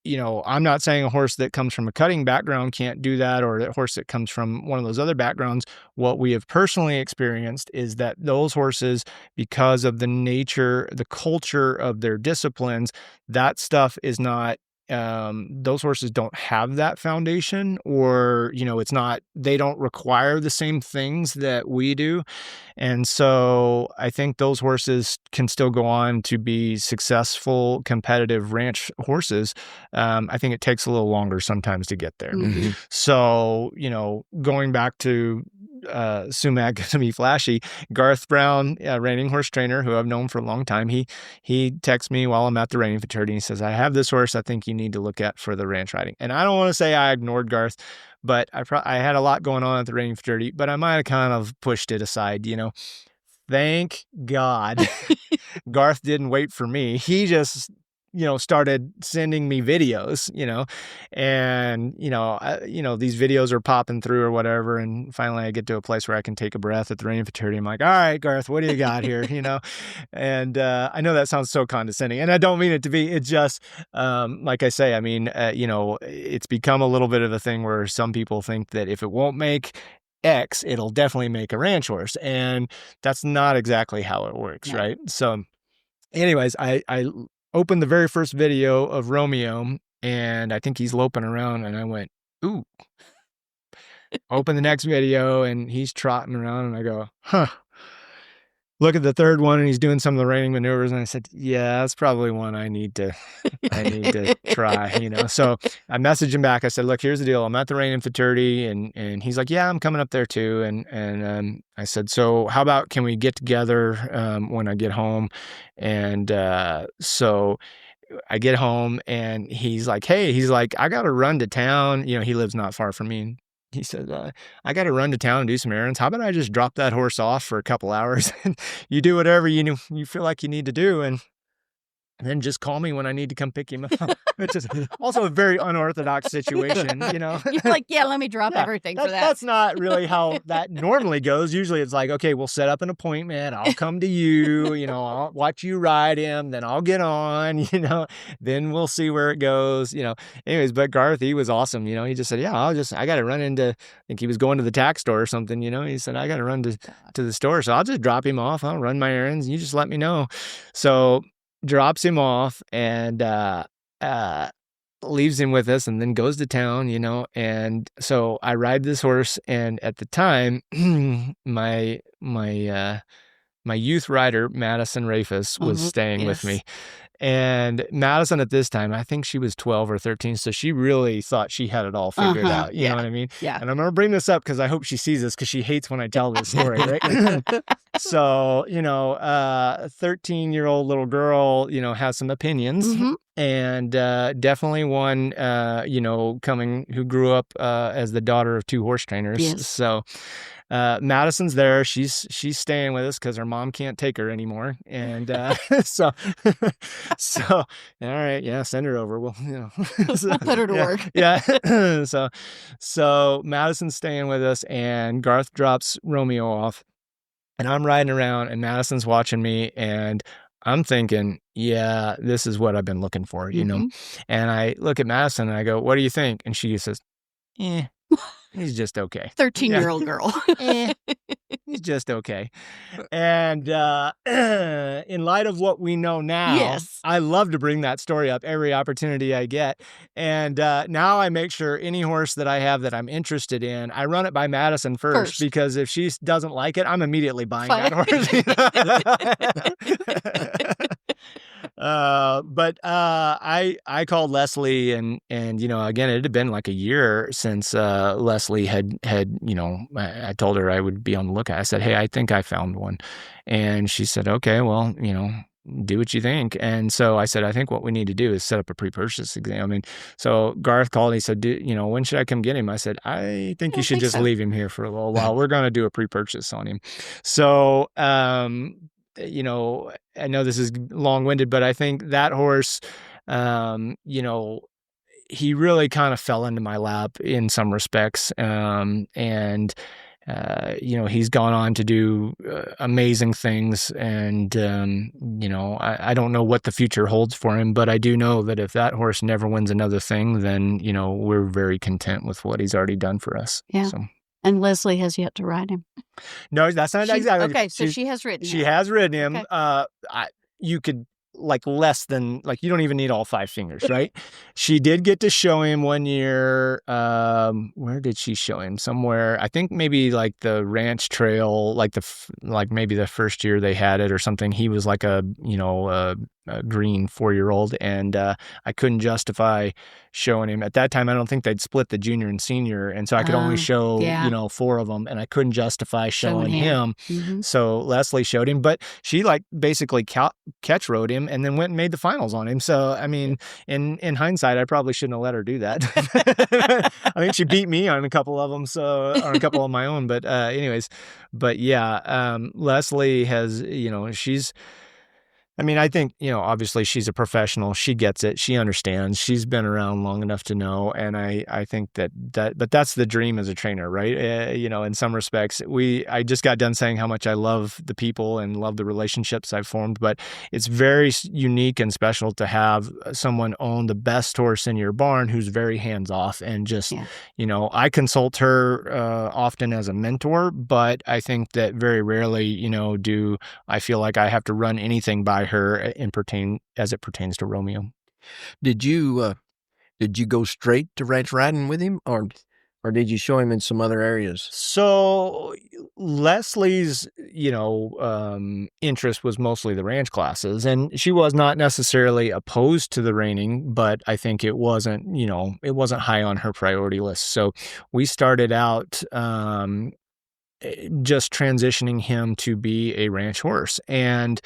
I'm not saying a horse that comes from a cutting background can't do that, or a horse that comes from one of those other backgrounds. What we have personally experienced is that those horses, because of the nature, the culture of their disciplines, that stuff is not, those horses don't have that foundation, or, it's not, they don't require the same things that we do. And so I think those horses can still go on to be successful, competitive ranch horses. I think it takes a little longer sometimes to get there. So, going back to Sumac to be flashy, Garth Brown, a reining horse trainer who I've known for a long time, he texts me while I'm at the reining fraternity. He says, "I have this horse I think you need to look at for the ranch riding." And I don't want to say I ignored Garth, but I had a lot going on at the reining fraternity, but I might have kind of pushed it aside. Thank God Garth didn't wait for me. He just started sending me videos, and, these videos are popping through or whatever. And finally I get to a place where I can take a breath at the reining fraternity. I'm like, all right, Garth, what do you got here? And I know that sounds so condescending, and I don't mean it to be. It's just, like I say, I mean, it's become a little bit of a thing where some people think that if it won't make X, it'll definitely make a ranch horse. And that's not exactly how it works, right? So anyways, I opened the very first video of Romeo, and I think he's loping around, and I went, ooh. Open the next video, and he's trotting around, and I go, huh. Look at the third one, and he's doing some of the reining maneuvers, and I said, yeah, that's probably one I need to try, So I messaged him back. I said, look, here's the deal. I'm at the reining fraternity, and he's like, yeah, I'm coming up there too. And I said, so how about, can we get together when I get home? And so I get home, and he's like, hey, I got to run to town. He lives not far from me. He said, I got to run to town and do some errands. How about I just drop that horse off for a couple hours and you do whatever you feel like you need to do? And And then just call me when I need to come pick him up, which is also a very unorthodox situation, you know. You're like, yeah, let me drop everything for that. That's not really how that normally goes. Usually it's like, okay, we'll set up an appointment. I'll come to you, you know, I'll watch you ride him, then I'll get on, you know, then we'll see where it goes, you know. Anyways, but Garth, he was awesome, you know. He just said, yeah, I got to run into, I think he was going to the tack store or something, you know. He said, I got to run to the store, so I'll just drop him off. I'll run my errands. You just let me know. So drops him off and leaves him with us and then goes to town, you know. And so I ride this horse, and at the time, my youth rider, Madison Rafus, was staying with me. And Madison at this time, I think she was 12 or 13, so she really thought she had it all figured out. You know what I mean? Yeah. And I'm going to bring this up because I hope she sees this, because she hates when I tell this story, right? So, you know, a 13-year-old little girl, you know, has some opinions. And definitely one, you know, who grew up as the daughter of 2 horse trainers. Yes. So Madison's there. She's staying with us because her mom can't take her anymore. And so all right, yeah, send her over. We'll, you know, we'll put her to work. Yeah. So Madison's staying with us, and Garth drops Romeo off, and I'm riding around, and Madison's watching me, and I'm thinking, yeah, this is what I've been looking for, you know. And I look at Madison and I go, what do you think? And she says, he's just okay. 13-year-old girl. He's just okay. And in light of what we know now, I love to bring that story up every opportunity I get. And now I make sure any horse that I have that I'm interested in, I run it by Madison first. Because if she doesn't like it, I'm immediately buying that horse. But I called Leslie, and you know, again, it had been like a year since Leslie had you know, I told her I would be on the lookout. I said, hey, I think I found one. And she said, okay, well, you know, do what you think. And so I said, I think what we need to do is set up a pre-purchase exam. I mean, so Garth called and he said, you know, when should I come get him? I said, I think you should just leave him here for a little while. We're going to do a pre-purchase on him. So, you know, I know this is long-winded, but I think that horse, you know, he really kind of fell into my lap in some respects. And you know, he's gone on to do amazing things. And, you know, I don't know what the future holds for him, but I do know that if that horse never wins another thing, then, you know, we're very content with what he's already done for us. Yeah. So. And Leslie has yet to ride him. No, that's not exactly. Okay, so she has ridden him. She has ridden him. Okay. You could, like, less than, like, you don't even need all 5 fingers, right? She did get to show him one year. Where did she show him? Somewhere, I think maybe like the ranch trail, like maybe the first year they had it or something. He was like a, you know, a green 4-year-old, and I couldn't justify showing him at that time. I don't think they'd split the junior and senior, and so I could only show you know, 4 of them, and I couldn't justify showing him. So Leslie showed him, but she like basically catch rode him and then went and made the finals on him. So I mean, in hindsight, I probably shouldn't have let her do that. I think she beat me on a couple of them, so on a couple of my own. But anyways, but yeah, Leslie has, you know, I mean, I think, you know, obviously she's a professional. She gets it. She understands. She's been around long enough to know. And I think but that's the dream as a trainer, right? You know, in some respects, I just got done saying how much I love the people and love the relationships I've formed, but it's very unique and special to have someone own the best horse in your barn who's very hands off and just, you know, I consult her often as a mentor, but I think that very rarely, you know, do I feel like I have to run anything by her as it pertains to Romeo. Did you go straight to ranch riding with him, or did you show him in some other areas? So Leslie's, you know, interest was mostly the ranch classes, and she was not necessarily opposed to the reining, but I think it wasn't, you know, it wasn't high on her priority list. So we started out just transitioning him to be a ranch horse. And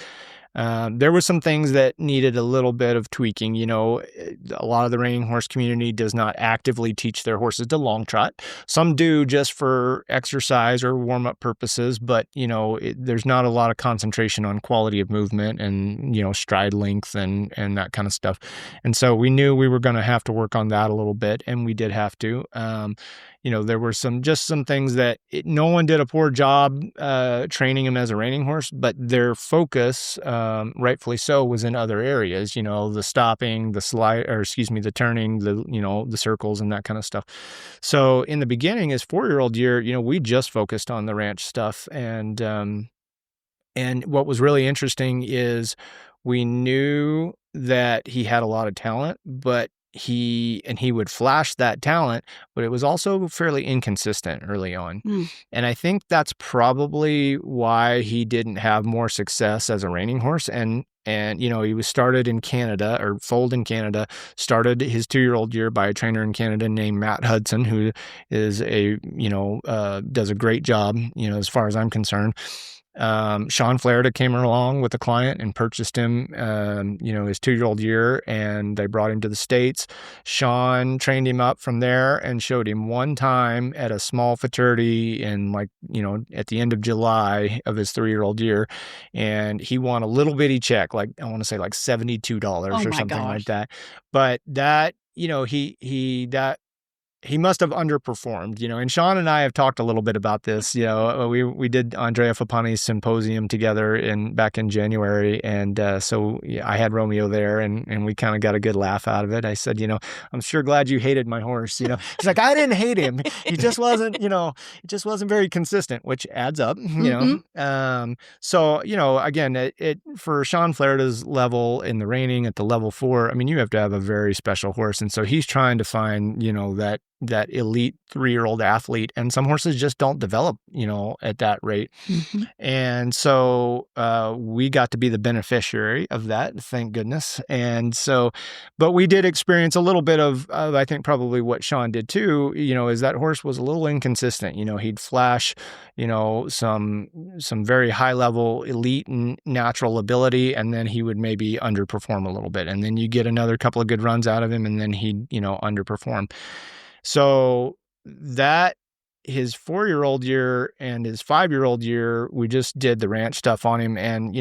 There were some things that needed a little bit of tweaking. A lot of the reining horse community does not actively teach their horses to long trot. Some do just for exercise or warm-up purposes, but, there's not a lot of concentration on quality of movement and, stride length and that kind of stuff. And so we knew we were going to have to work on that a little bit, and we did have to. There were some things that no one did a poor job training him as a reining horse, but their focus, rightfully so, was in other areas. The stopping, the turning, the circles and that kind of stuff. So in the beginning, his 4-year-old year, we just focused on the ranch stuff, and what was really interesting is we knew that he had a lot of talent, but he would flash that talent, but it was also fairly inconsistent early on. And I think that's probably why he didn't have more success as a reining horse. And he was started in Canada, or foaled in Canada, started his 2-year-old year by a trainer in Canada named Matt Hudson, who is does a great job, as far as I'm concerned. Sean Flaherty came along with a client and purchased him, his 2-year-old year, and they brought him to the States. Sean trained him up from there and showed him one time at a small futurity at the end of July of his 3-year-old year. And he won a little bitty check, I want to say $72 or something like that. But that, he must have underperformed, and Sean and I have talked a little bit about this. We did Andrea Fapani's symposium together back in January, and so I had Romeo there, and we kind of got a good laugh out of it. I said, I'm sure glad you hated my horse. He's like, I didn't hate him. He just wasn't, very consistent, which adds up. So again, it for Sean Flaherty's level in the reining at the level 4, you have to have a very special horse, and so he's trying to find that elite 3-year-old athlete, and some horses just don't develop, at that rate. And so we got to be the beneficiary of that, thank goodness. And so, but we did experience a little bit of I think probably what Sean did too, is that horse was a little inconsistent. He'd flash, some very high level elite and natural ability, and then he would maybe underperform a little bit. And then you get another couple of good runs out of him, and then he'd, underperform. So that his 4-year-old year and his 5-year-old year, we just did the ranch stuff on him. And,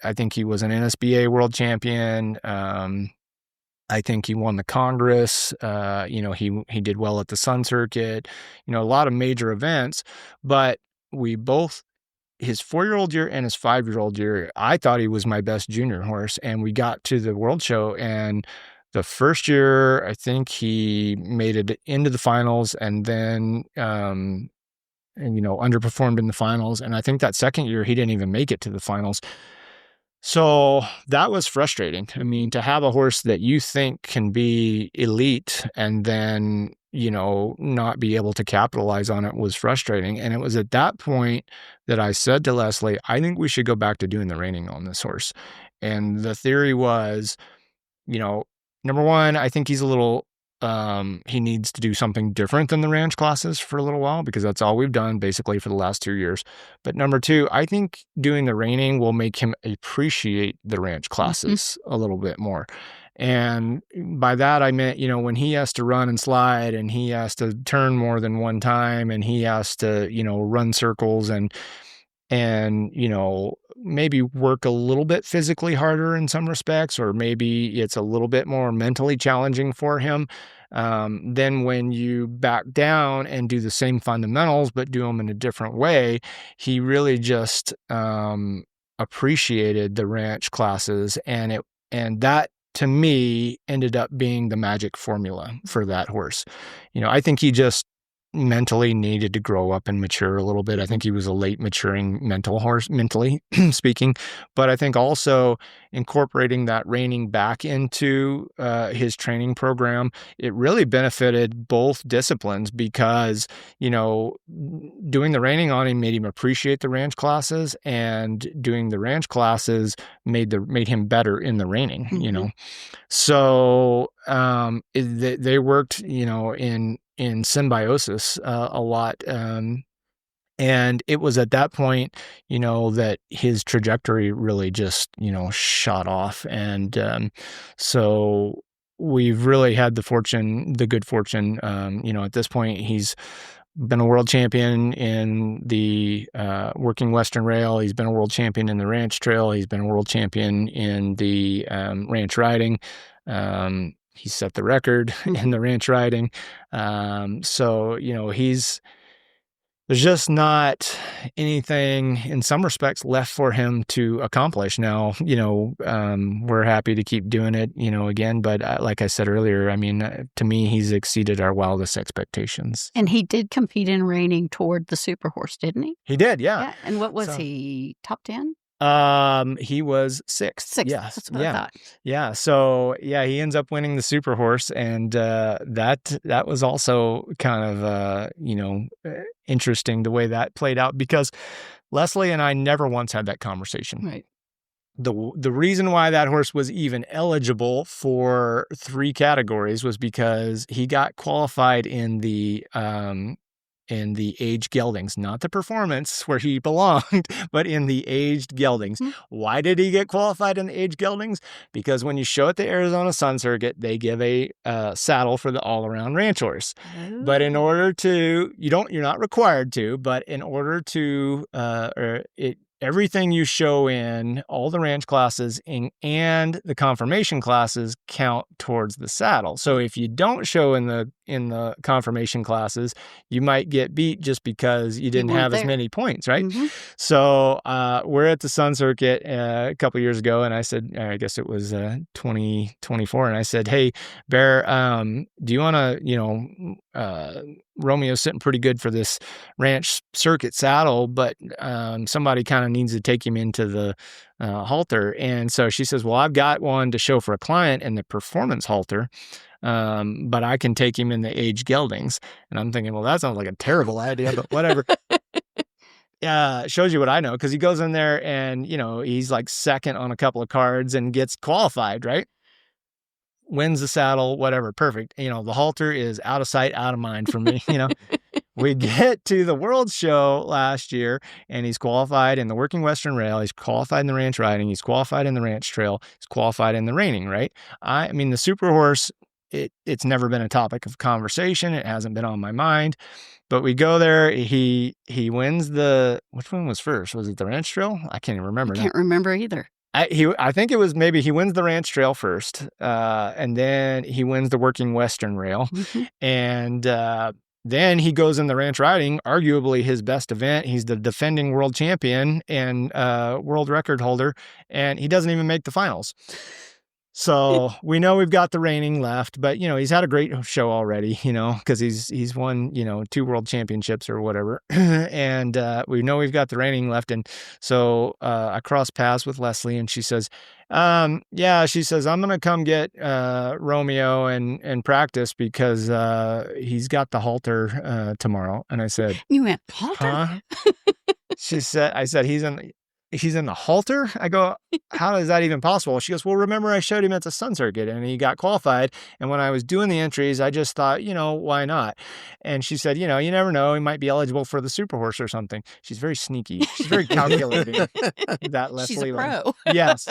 I think he was an NSBA world champion. I think he won the Congress. He did well at the Sun Circuit, a lot of major events. But his 4-year-old year and his 5-year-old year, I thought he was my best junior horse. And we got to the World Show, and the first year, I think he made it into the finals, and then, underperformed in the finals. And I think that second year, he didn't even make it to the finals. So that was frustrating. To have a horse that you think can be elite and then, not be able to capitalize on it was frustrating. And it was at that point that I said to Leslie, I think we should go back to doing the reining on this horse. And the theory was, number one, I think he's a little, he needs to do something different than the ranch classes for a little while, because that's all we've done basically for the last 2 years. But number two, I think doing the reining will make him appreciate the ranch classes a little bit more. And by that, I meant, when he has to run and slide, and he has to turn more than one time, and he has to, run circles and maybe work a little bit physically harder in some respects, or maybe it's a little bit more mentally challenging for him. Then when you back down and do the same fundamentals, but do them in a different way, he really just appreciated the ranch classes. And that, to me, ended up being the magic formula for that horse. I think he just mentally needed to grow up and mature a little bit. I think he was a late maturing mental horse, mentally speaking. But I think also incorporating that reining back into his training program, it really benefited both disciplines, because, doing the reining on him made him appreciate the ranch classes, and doing the ranch classes made him better in the reining, So they worked, in symbiosis a lot. And it was at that point, that his trajectory really just, shot off. And so we've really had the good fortune, at this point, he's been a world champion in the working Western rail. He's been a world champion in the ranch trail. He's been a world champion in the ranch riding. He set the record in the ranch riding. So, there's just not anything in some respects left for him to accomplish. Now, we're happy to keep doing it, again. But like I said earlier, to me, he's exceeded our wildest expectations. And he did compete in reining toward the Super Horse, didn't he? He did, yeah. Yeah. And what was he? Top 10? He was sixth. Sixth. Yes. That's what I thought. Yeah. So he ends up winning the Super Horse, and that was also kind of interesting the way that played out, because Leslie and I never once had that conversation. Right. The reason why that horse was even eligible for 3 categories was because he got qualified in the aged geldings, not the performance where he belonged, but in the aged geldings. Mm-hmm. Why did he get qualified in the aged geldings? Because when you show at the Arizona Sun Circuit, they give a saddle for the all-around ranch horse. Oh. But in order to, you're not required to, but in order to, everything you show in all the ranch classes and the conformation classes count towards the saddle. So if you don't show in the conformation classes, you might get beat just because you didn't have as many points, right? Mm-hmm. So we're at the Sun Circuit a couple years ago, and I said, I guess it was 2024, and I said, hey, Bear, do you want to, Romeo's sitting pretty good for this ranch circuit saddle, but somebody kind of needs to take him into the halter. And so she says, well, I've got one to show for a client in the performance halter, but I can take him in the aged geldings. And I'm thinking, well, that sounds like a terrible idea, but whatever. Shows you what I know, because he goes in there and, he's like second on a couple of cards and gets qualified, right? Wins the saddle, whatever, perfect. The halter is out of sight, out of mind for me. We get to the World Show last year, and he's qualified in the working Western rail. He's qualified in the ranch riding. He's qualified in the ranch trail. He's qualified in the reining, right? The Super Horse, it's never been a topic of conversation. It hasn't been on my mind. But we go there. He wins which one was first? Was it the ranch trail? I can't even remember. I can't remember either. I think it was maybe he wins the ranch trail first, and then he wins the working Western rail. Mm-hmm. And then he goes in the ranch riding, arguably his best event. He's the defending world champion and world record holder, and he doesn't even make the finals. So we know we've got the reining left, but he's had a great show already, because he's won, 2 world championships or whatever. And we know we've got the reining left. And so I cross paths with Leslie, and she says, she says, I'm going to come get Romeo and practice because he's got the halter tomorrow. And I said, you went, halter? Huh? I said, he's in the halter? I go, how is that even possible? She goes, well, remember I showed him at the Sun Circuit and he got qualified. And when I was doing the entries, I just thought, why not? And she said, you never know. He might be eligible for the Super Horse or something. She's very sneaky. She's very calculating. That Leslie. She's a pro. Yes.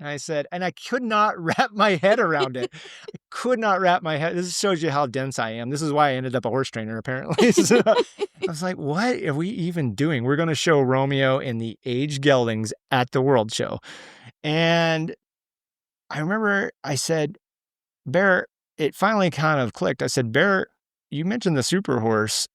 And I said, and I could not wrap my head around it. I could not wrap my head. This shows you how dense I am. This is why I ended up a horse trainer, apparently. So I was like, what are we even doing? We're going to show Romeo in the aged geldings at the World Show. And I remember I said, Bear, it finally kind of clicked. I said, Bear, you mentioned the Super Horse.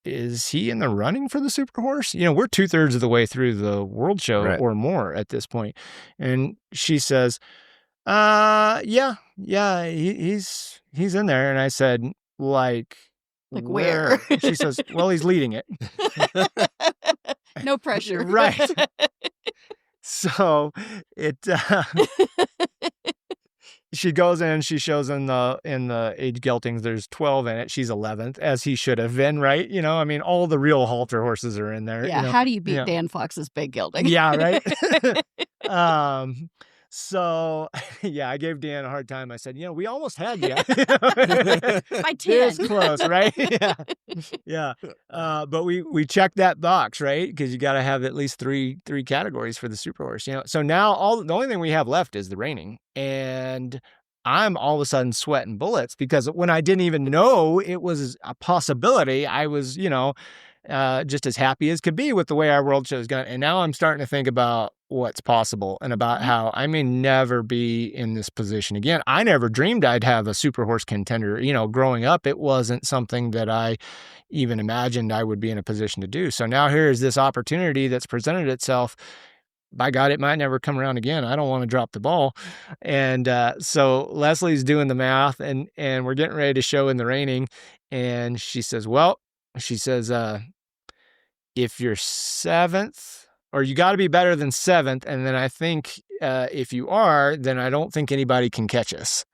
Is he in the running for the Super Horse? We're 2/3 of the way through the World Show, right, or more at this point. And she says, yeah, he's in there. And I said, like where? She says, well, he's leading it. No pressure. Right. So she goes in, she shows in the age geldings, there's 12 in it. She's 11th, as he should have been, right? All the real halter horses are in there. Yeah. How do you beat Dan Fox's big gelding? Yeah, right. So, yeah, I gave Dan a hard time. I said, we almost had you. By 10. This close, right? Yeah. Yeah. But we checked that box, right? Because you got to have at least three categories for the super horse, So now the only thing we have left is the reining. And I'm all of a sudden sweating bullets because when I didn't even know it was a possibility, I was, just as happy as could be with the way our world show's gone. And now I'm starting to think about what's possible and about how I may never be in this position again. I never dreamed I'd have a super horse contender. Growing up, it wasn't something that I even imagined I would be in a position to do. So now here's this opportunity that's presented itself. By God, it might never come around again. I don't want to drop the ball. And so Leslie's doing the math and we're getting ready to show in the reining. And she says, if you're seventh, or you got to be better than seventh. And then I think if you are, then I don't think anybody can catch us.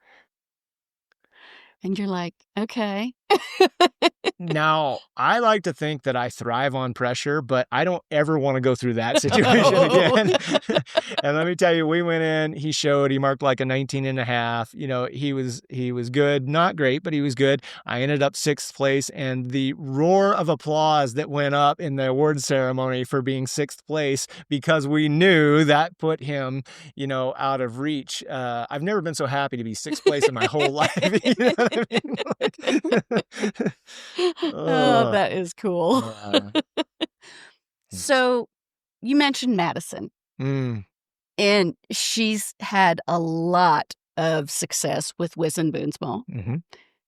And you're like, okay. Now, I like to think that I thrive on pressure, but I don't ever want to go through that situation again. And let me tell you, we went in, he marked like a 19 and a half. He was good, not great, but he was good. I ended up 6th place, and the roar of applause that went up in the award ceremony for being 6th place, because we knew that put him, out of reach. I've never been so happy to be 6th place in my whole life. You know what I mean? Oh, that is cool. So you mentioned Madison, and she's had a lot of success with Wiz and Boonsmall. Mm-hmm.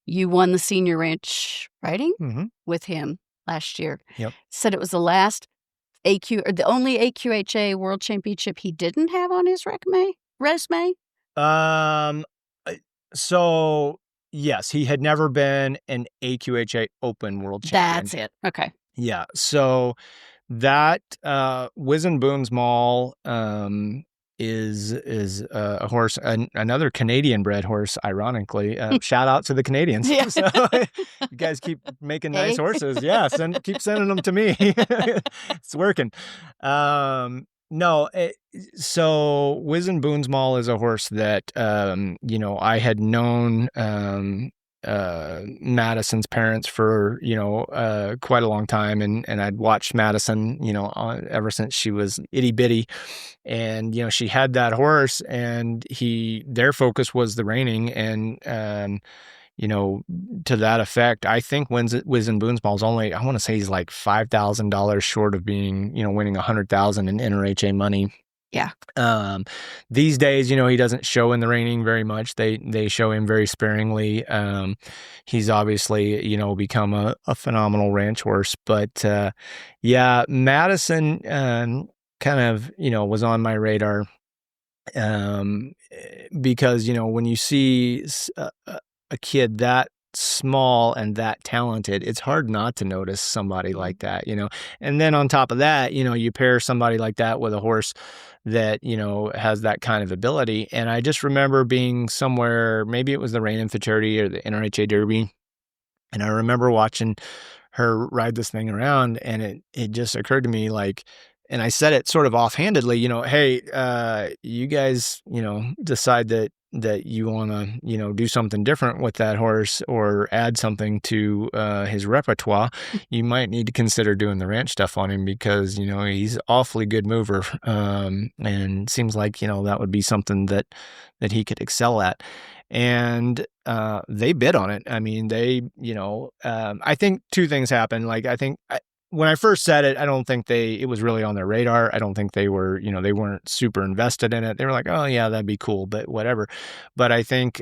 You won the senior ranch riding with him last year. Yep. Said it was the last the only AQHA World Championship he didn't have on his resume. So yes, he had never been an AQHA Open World Champion. That's it. Okay. Yeah. So that Wiz and Boonsmall is a horse, another Canadian bred horse, ironically. Shout out to the Canadians. Yeah. So, you guys keep making nice horses. Yeah, keep sending them to me. It's working. No, so Wiz and Boonsmall is a horse that, I had known Madison's parents for, quite a long time. And I'd watched Madison, ever since she was itty bitty. And, she had that horse, and their focus was the reining. And, to that effect, I think Wiz and Boonsmall's only, I want to say he's like $5,000 short of being, winning $100,000 in NRHA money. Yeah. These days, he doesn't show in the reining very much. They show him very sparingly. He's obviously, become a phenomenal ranch horse. But yeah, Madison kind of, was on my radar because, when you see a kid that small and that talented, it's hard not to notice somebody like that, and then on top of that, you pair somebody like that with a horse that, has that kind of ability. And I just remember being somewhere, maybe it was the Reign in Futurity or the NRHA Derby, and I remember watching her ride this thing around, and it just occurred to me, like, and I said it sort of offhandedly, hey, you guys, decide that you want to, do something different with that horse or add something to his repertoire, you might need to consider doing the ranch stuff on him, because, he's awfully good mover. And seems like, that would be something that he could excel at. And they bid on it. I mean, I think two things happened. Like, when I first said it, I don't think it was really on their radar. I don't think they were, they weren't super invested in it. They were like, oh yeah, that'd be cool, but whatever. But I think,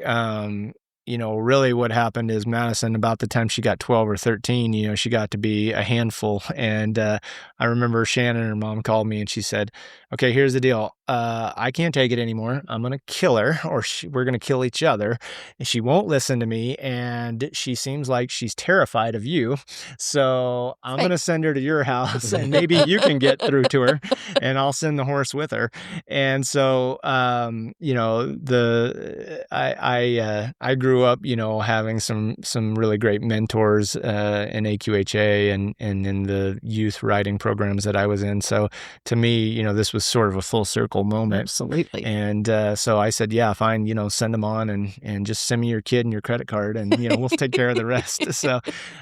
really what happened is Madison, about the time she got 12 or 13, she got to be a handful. And I remember Shannon, her mom, called me and she said, okay, here's the deal. I can't take it anymore. I'm going to kill her, or we're going to kill each other. And she won't listen to me. And she seems like she's terrified of you. So I'm going to send her to your house, and maybe you can get through to her, and I'll send the horse with her. And so, I grew up, having some really great mentors in AQHA and in the youth riding programs that I was in. So to me, this was sort of a full circle magical moment. Absolutely. And so I said, yeah, fine, send them on and just send me your kid and your credit card and, we'll take care of the rest. So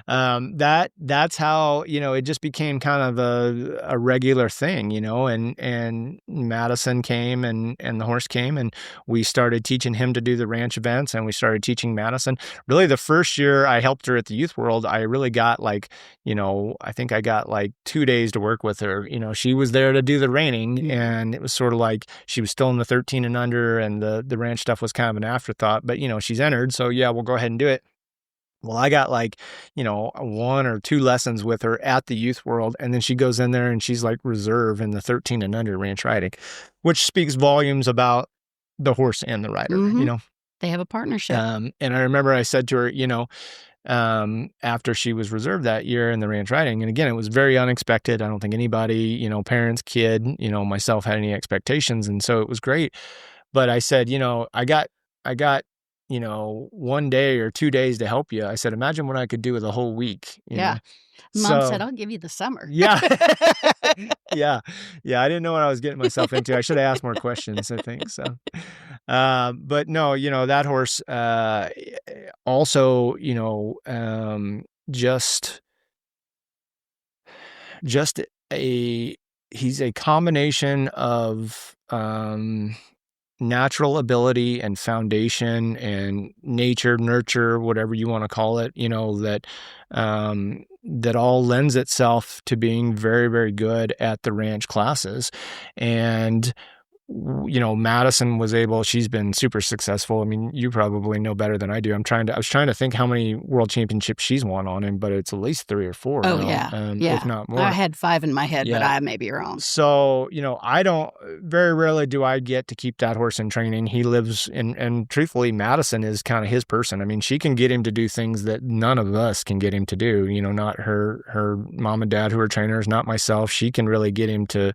that's how, it just became kind of a regular thing, and Madison came and the horse came and we started teaching him to do the ranch events and we started teaching Madison. Really the first year I helped her at the Youth World, I really got I think I got 2 days to work with her. She was there to do the reining and it was sort of like she was still in the 13 and under and the ranch stuff was kind of an afterthought, but she's entered. So yeah, we'll go ahead and do it. Well, I got 1 or 2 lessons with her at the Youth World. And then she goes in there and she's reserve in the 13 and under ranch riding, which speaks volumes about the horse and the rider, They have a partnership. And I remember I said to her, after she was reserved that year in the ranch riding, and again, it was very unexpected. I don't think anybody, parents, kid, myself had any expectations. And so it was great. But I said, I got 1 day or 2 days to help you. I said, imagine what I could do with a whole week. You know? Mom said, I'll give you the summer. Yeah. Yeah. I didn't know what I was getting myself into. I should have asked more questions, I think. So, but no, that horse, also, he's a combination of, natural ability and foundation and nature, nurture, whatever you want to call it, that all lends itself to being very, very good at the ranch classes. And Madison was able, she's been super successful. I mean, you probably know better than I do. I was trying to think how many world championships she's won on him, but it's at least 3 or 4. Oh, now, if not more. I had 5 in my head, but I may be wrong. So, very rarely do I get to keep that horse in training. He lives and truthfully, Madison is kind of his person. I mean, she can get him to do things that none of us can get him to do, not her mom and dad who are trainers, not myself. She can really get him to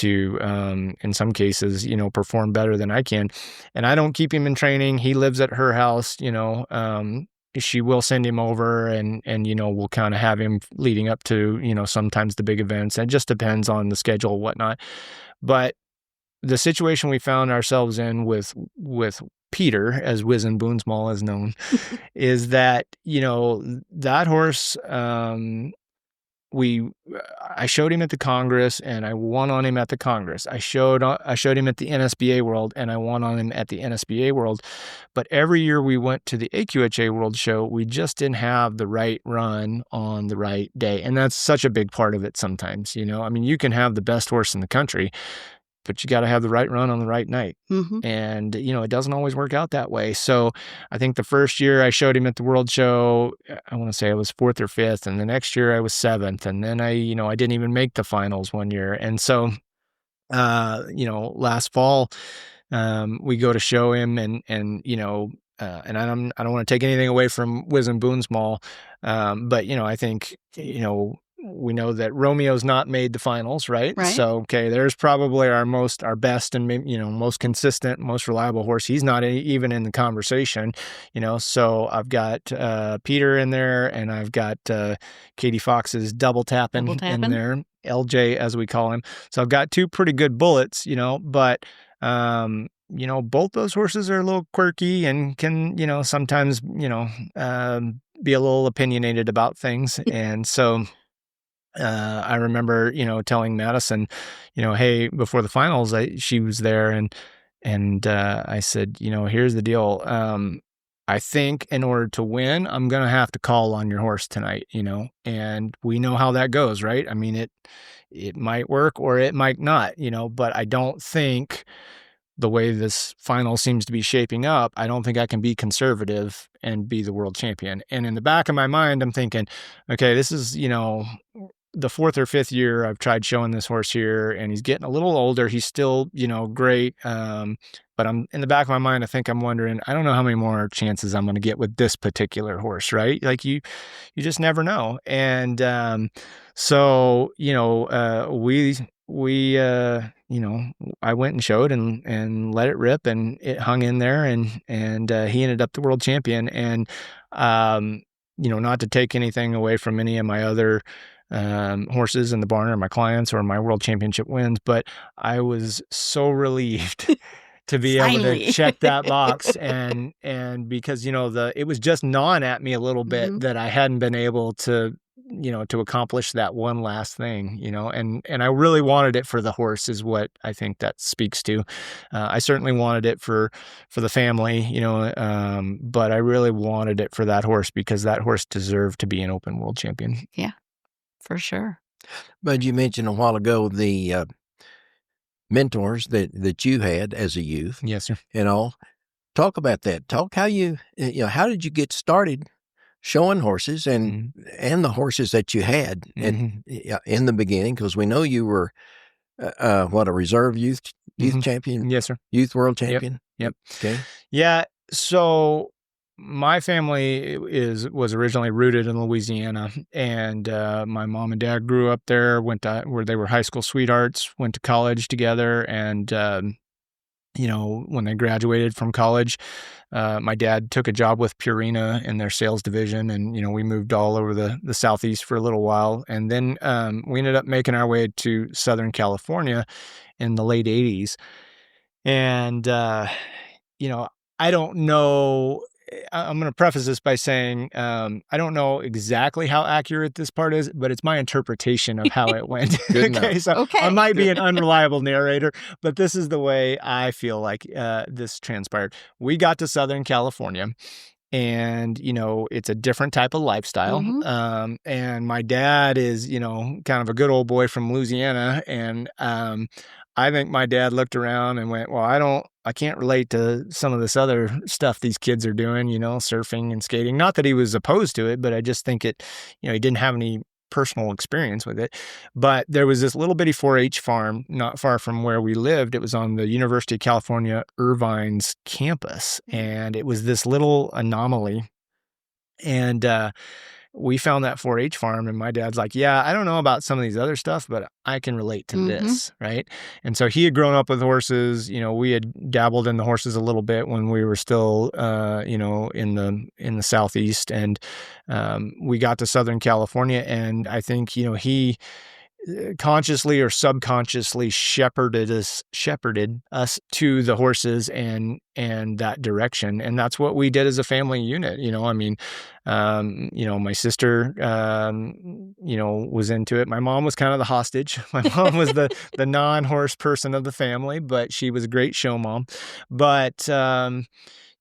in some cases, perform better than I can. And I don't keep him in training. He lives at her house, she will send him over and we'll kind of have him leading up to, sometimes the big events. It just depends on the schedule and whatnot. But the situation we found ourselves in with Peter, as Wizen Boonsmall is known, is that, that horse, I showed him at the Congress and I won on him at the Congress. I showed him at the NSBA World and I won on him at the NSBA World. But every year we went to the AQHA World Show, we just didn't have the right run on the right day. And that's such a big part of it sometimes, I mean, you can have the best horse in the country, but you got to have the right run on the right night. Mm-hmm. And, it doesn't always work out that way. So I think the first year I showed him at the World Show, I want to say I was 4th or 5th. And the next year I was 7th. And then I didn't even make the finals one year. And so, last fall, we go to show him and I don't want to take anything away from Wizen Boonsmall. But, I think, we know that Romeo's not made the finals, right? So, okay, there's probably our best and most consistent, most reliable horse. He's not even in the conversation, So I've got Peter in there, and I've got Katie Fox's double tapping in there, LJ as we call him. So I've got 2 pretty good bullets, but both those horses are a little quirky and can sometimes be a little opinionated about things, and so. I remember, telling Madison, hey, before the finals, she was there and I said, here's the deal. I think in order to win, I'm going to have to call on your horse tonight, and we know how that goes, right? I mean, it might work or it might not, but I don't think the way this final seems to be shaping up, I don't think I can be conservative and be the world champion. And in the back of my mind, I'm thinking, okay, this is, the 4th or 5th year I've tried showing this horse here, and he's getting a little older. He's still, great. But I'm in the back of my mind, I think I'm wondering, I don't know how many more chances I'm going to get with this particular horse, right? Like you just never know. And, so, I went and showed and let it rip, and it hung in there, and he ended up the world champion. And, not to take anything away from any of my other horses in the barn, or my clients, or my world championship wins. But I was so relieved to be able Finally. to check that box, and because it was just gnawing at me a little bit that I hadn't been able to to accomplish that one last thing, and I really wanted it for the horse, is what I think that speaks to. I certainly wanted it for the family, but I really wanted it for that horse, because that horse deserved to be an open world champion. Yeah, for sure. But you mentioned a while ago the mentors that you had as a youth. Yes, sir. Talk about that. Talk how how did you get started showing horses and the horses that you had in the beginning? Because we know you were a reserve youth champion. Yes, sir. Youth world champion. Yep. Okay. Yeah. So my family was originally rooted in Louisiana, and my mom and dad grew up there. Where they were high school sweethearts. Went to college together, and when they graduated from college, my dad took a job with Purina in their sales division, and we moved all over the Southeast for a little while, and then we ended up making our way to Southern California in the late '80s, and I don't know. I'm going to preface this by saying I don't know exactly how accurate this part is, but it's my interpretation of how it went. Okay, so I might be an unreliable narrator, but this is the way I feel like this transpired. We got to Southern California, and it's a different type of lifestyle. And my dad is kind of a good old boy from Louisiana, and I think my dad looked around and went, well, I can't relate to some of this other stuff these kids are doing, surfing and skating. Not that he was opposed to it, but I just think he didn't have any personal experience with it. But there was this little bitty 4-H farm not far from where we lived. It was on the University of California, Irvine's campus. And it was this little anomaly. And we found that 4-H farm, and my dad's like, yeah, I don't know about some of these other stuff, but I can relate to this, right? And so he had grown up with horses. We had dabbled in the horses a little bit when we were still, in the Southeast, and we got to Southern California, and I think, he consciously or subconsciously shepherded us to the horses and that direction. And that's what we did as a family unit. My sister, was into it. My mom was kind of the hostage. My mom was the non-horse person of the family, but she was a great show mom. But,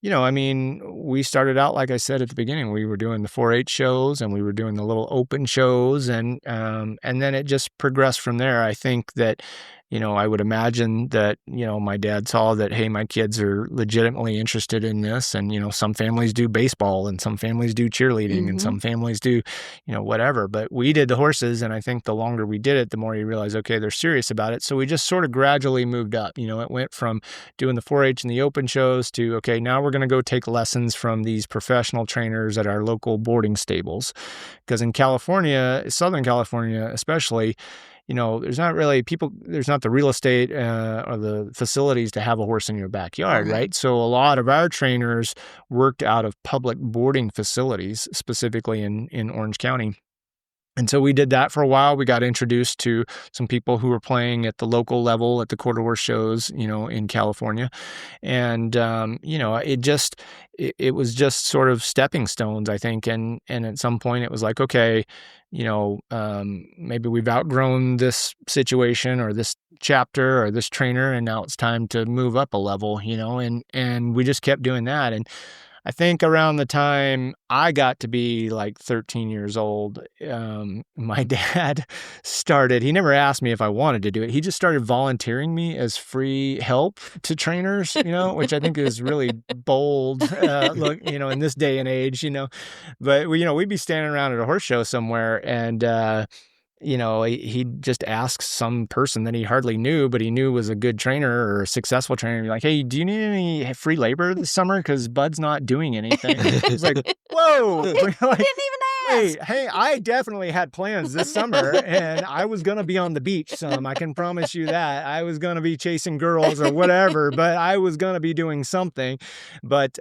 we started out, like I said at the beginning, we were doing the 4-H shows, and we were doing the little open shows, and then it just progressed from there. I think that, I would imagine that, my dad saw that, hey, my kids are legitimately interested in this, and, some families do baseball, and some families do cheerleading, and some families do, whatever. But we did the horses, and I think the longer we did it, the more you realize, okay, they're serious about it. So we just sort of gradually moved up. It went from doing the 4-H and the open shows to, okay, now we're going to go take lessons from these professional trainers at our local boarding stables. Because in California, Southern California especially, there's not the real estate or the facilities to have a horse in your backyard, right? So a lot of our trainers worked out of public boarding facilities, specifically in Orange County. And so we did that for a while. We got introduced to some people who were playing at the local level at the quarter horse shows, in California. And, it was just sort of stepping stones, I think. And at some point it was like, okay, maybe we've outgrown this situation or this chapter or this trainer, and now it's time to move up a level, and we just kept doing that. And I think around the time I got to be like 13 years old, my dad he never asked me if I wanted to do it. He just started volunteering me as free help to trainers, which I think is really bold, in this day and age, but we'd be standing around at a horse show somewhere, and, he'd just ask some person that he hardly knew, but he knew was a good trainer or a successful trainer. Be like, hey, do you need any free labor this summer? Because Bud's not doing anything. It's like, whoa. Didn't even ask. Wait, hey, I definitely had plans this summer, and I was going to be on the beach some. I can promise you that. I was going to be chasing girls or whatever, but I was going to be doing something. But,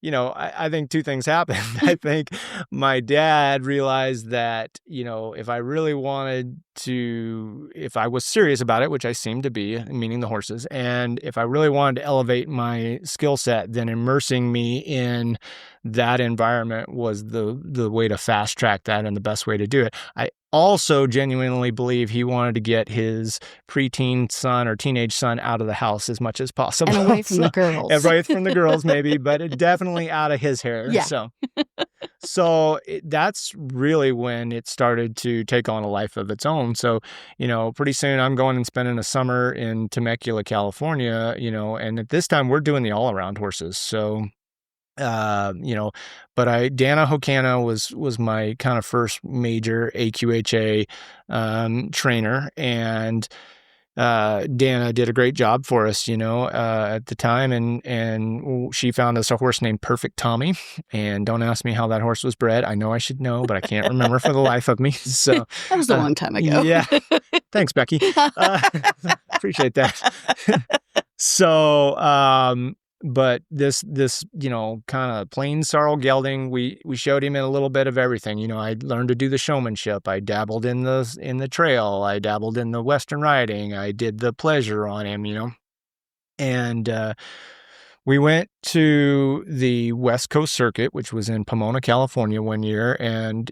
I think two things happened. I think my dad realized that, if I really wanted to, if I was serious about it, which I seemed to be, meaning the horses, and if I really wanted to elevate my skill set, then immersing me in that environment was the way to fast track that and the best way to do it. I also genuinely believe he wanted to get his preteen son or teenage son out of the house as much as possible. And away from the girls. Away from the girls, maybe, but definitely out of his hair. Yeah. So that's really when it started to take on a life of its own. So, pretty soon I'm going and spending a summer in Temecula, California, and at this time we're doing the all-around horses. So, but Dana Hokana was my kind of first major AQHA trainer, and Dana did a great job for us, at the time, and she found us a horse named Perfect Tommy. And don't ask me how that horse was bred. I know I should know, but I can't remember for the life of me. So that was a long time ago. Yeah, thanks, Becky. Appreciate that. So, but this kind of plain sorrel gelding, we showed him in a little bit of everything. I learned to do the showmanship. I dabbled in the trail. I dabbled in the Western riding. I did the pleasure on him, and we went to the West Coast Circuit, which was in Pomona, California one year. And,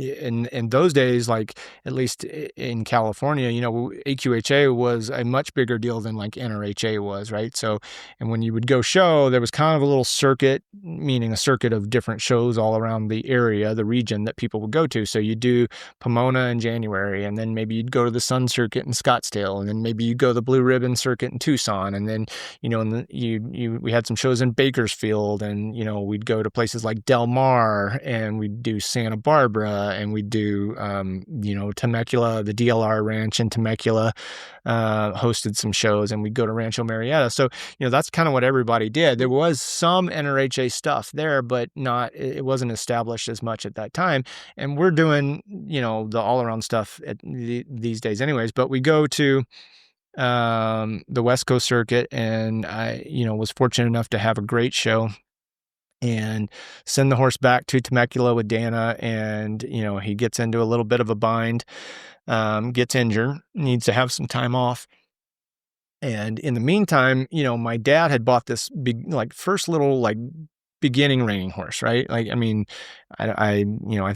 in those days, like at least in California, AQHA was a much bigger deal than like NRHA was, right? So, and when you would go show, there was kind of a little circuit, meaning a circuit of different shows all around the area, the region that people would go to. So you do Pomona in January, and then maybe you'd go to the Sun Circuit in Scottsdale, and then maybe you go to the Blue Ribbon Circuit in Tucson, and then we had some shows in Bakersfield, and we'd go to places like Del Mar, and we'd do Santa Barbara. And we do, Temecula, the DLR ranch in Temecula, hosted some shows, and we'd go to Rancho Marietta. So, that's kind of what everybody did. There was some NRHA stuff there, but it wasn't established as much at that time. And we're doing, the all around stuff these days anyways, but we go to the West Coast Circuit, and I, was fortunate enough to have a great show and send the horse back to Temecula with Dana. And, he gets into a little bit of a bind, gets injured, needs to have some time off. And in the meantime, my dad had bought this big, first little, beginning reining horse, right? I think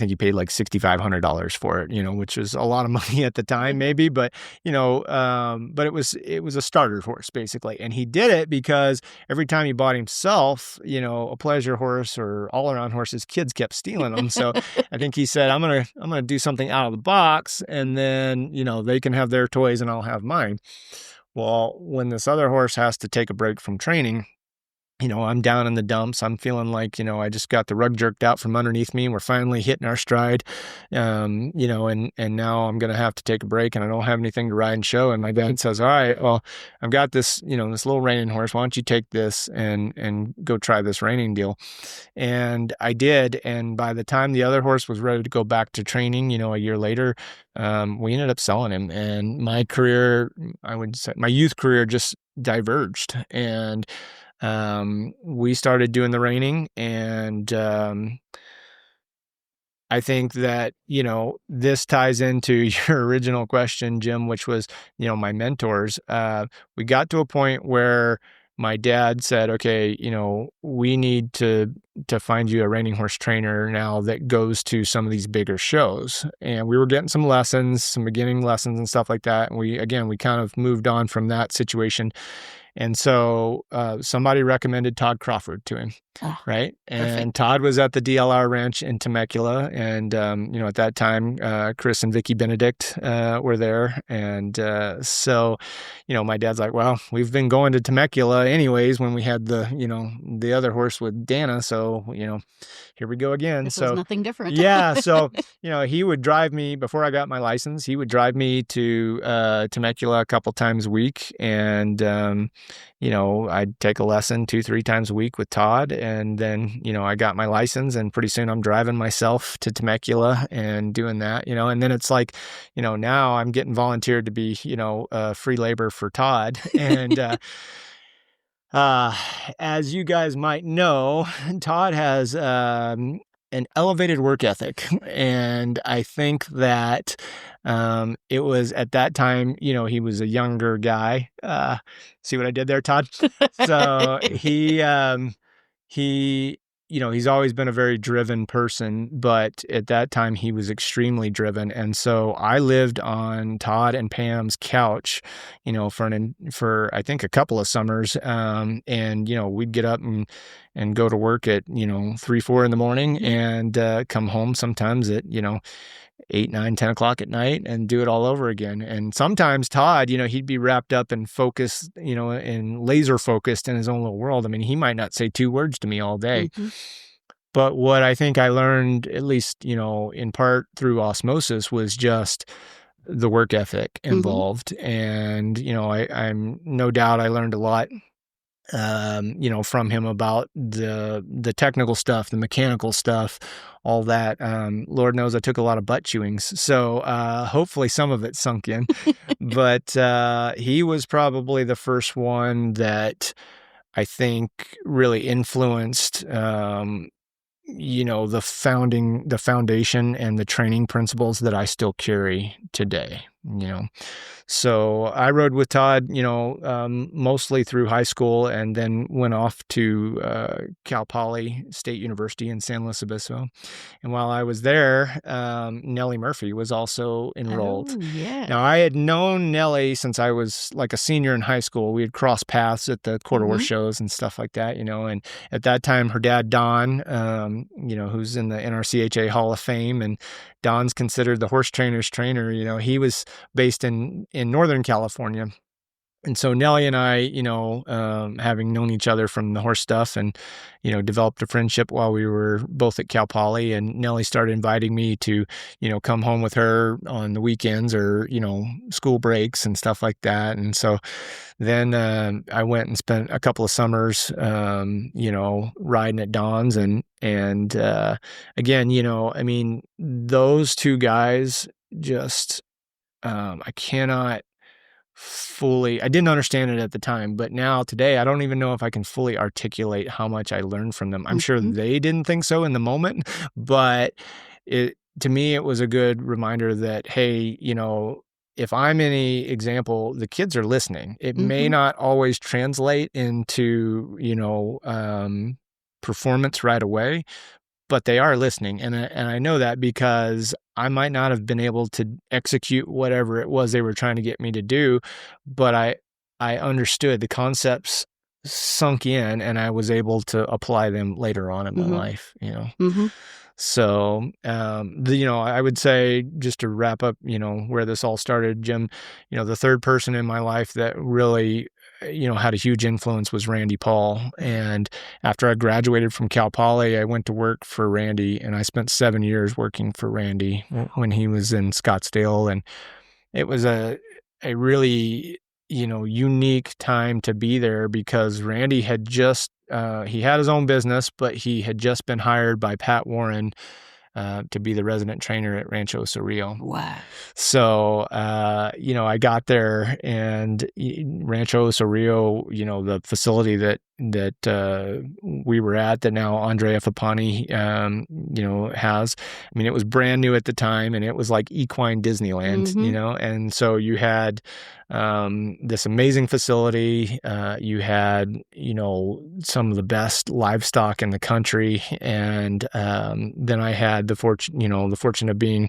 he paid like $6,500 for it, which was a lot of money at the time, maybe, but it was a starter horse basically. And he did it because every time he bought himself, a pleasure horse or all around horse, his kids kept stealing them. So I think he said, I'm going to do something out of the box, and then, they can have their toys and I'll have mine. Well, when this other horse has to take a break from training, I'm down in the dumps. I'm feeling like, I just got the rug jerked out from underneath me. We're finally hitting our stride, and now I'm going to have to take a break, and I don't have anything to ride and show. And my dad says, all right, well, I've got this, this little reining horse. Why don't you take this and go try this reining deal? And I did. And by the time the other horse was ready to go back to training, a year later, we ended up selling him. And my career, I would say my youth career, just diverged. And we started doing the reining, and I think that, this ties into your original question, Jim, which was, my mentors. We got to a point where my dad said, okay, we need to find you a reining horse trainer now that goes to some of these bigger shows. And we were getting some lessons, some beginning lessons and stuff like that. And we kind of moved on from that situation. And so somebody recommended Todd Crawford to him, right? And perfect. Todd was at the DLR ranch in Temecula. And, at that time, Chris and Vicky Benedict were there. And so, my dad's like, well, we've been going to Temecula anyways when we had the other horse with Dana. So, here we go again. This was nothing different. Yeah. So, he would drive me, before I got my license, he would drive me to Temecula a couple times a week. And, I'd take a lesson 2-3 times a week with Todd. And then, I got my license, and pretty soon I'm driving myself to Temecula and doing that, and then it's like, now I'm getting volunteered to be, free labor for Todd. And, As you guys might know, Todd has an elevated work ethic. And I think that it was at that time, he was a younger guy. See what I did there, Todd? So he he's always been a very driven person, but at that time he was extremely driven. And so I lived on Todd and Pam's couch, for I think a couple of summers. And, we'd get up and go to work at, 3, 4 in the morning and come home sometimes at, 8, 9, 10 o'clock at night and do it all over again. And sometimes Todd, he'd be wrapped up and focused, and laser focused in his own little world. I mean, he might not say 2 words to me all day. Mm-hmm. But what I think I learned, at least, in part through osmosis, was just the work ethic involved. Mm-hmm. And, I'm no doubt I learned a lot from him about the technical stuff, the mechanical stuff, all that. Lord knows I took a lot of butt chewings. So hopefully some of it sunk in. But he was probably the first one that I think really influenced the foundation and the training principles that I still carry today, So I rode with Todd, mostly through high school, and then went off to Cal Poly State University in San Luis Obispo. And while I was there, Nellie Murphy was also enrolled. Oh, yeah. Now, I had known Nellie since I was like a senior in high school. We had crossed paths at the quarter horse shows and stuff like that, and at that time, her dad, Don, who's in the NRCHA Hall of Fame, and Don's considered the horse trainer's trainer. He was based in Northern California. And so Nellie and I, having known each other from the horse stuff and, developed a friendship while we were both at Cal Poly, and Nellie started inviting me to, come home with her on the weekends or, school breaks and stuff like that. And so then I went and spent a couple of summers, riding at Don's and again, those 2 guys just, I cannot I didn't understand it at the time, but now today, I don't even know if I can fully articulate how much I learned from them. I'm sure they didn't think so in the moment, but to me, it was a good reminder that, hey, if I'm any example, the kids are listening. It may not always translate into, performance right away, but they are listening. And I know that because I might not have been able to execute whatever it was they were trying to get me to do, but I understood the concepts sunk in and I was able to apply them later on in my life, So, I would say, just to wrap up, where this all started, Jim, the third person in my life that really, had a huge influence was Randy Paul. And after I graduated from Cal Poly, I went to work for Randy, and I spent 7 years working for Randy when he was in Scottsdale. And it was a really, unique time to be there because Randy had just, he had his own business, but he had just been hired by Pat Warren to be the resident trainer at Rancho Cerrillo. Wow. So, I got there, and Rancho Cerrillo, the facility that we were at, that now Andrea Fapani, has. It was brand new at the time, and it was like equine Disneyland, and so you had this amazing facility. You had, some of the best livestock in the country, and then I had the fortune of being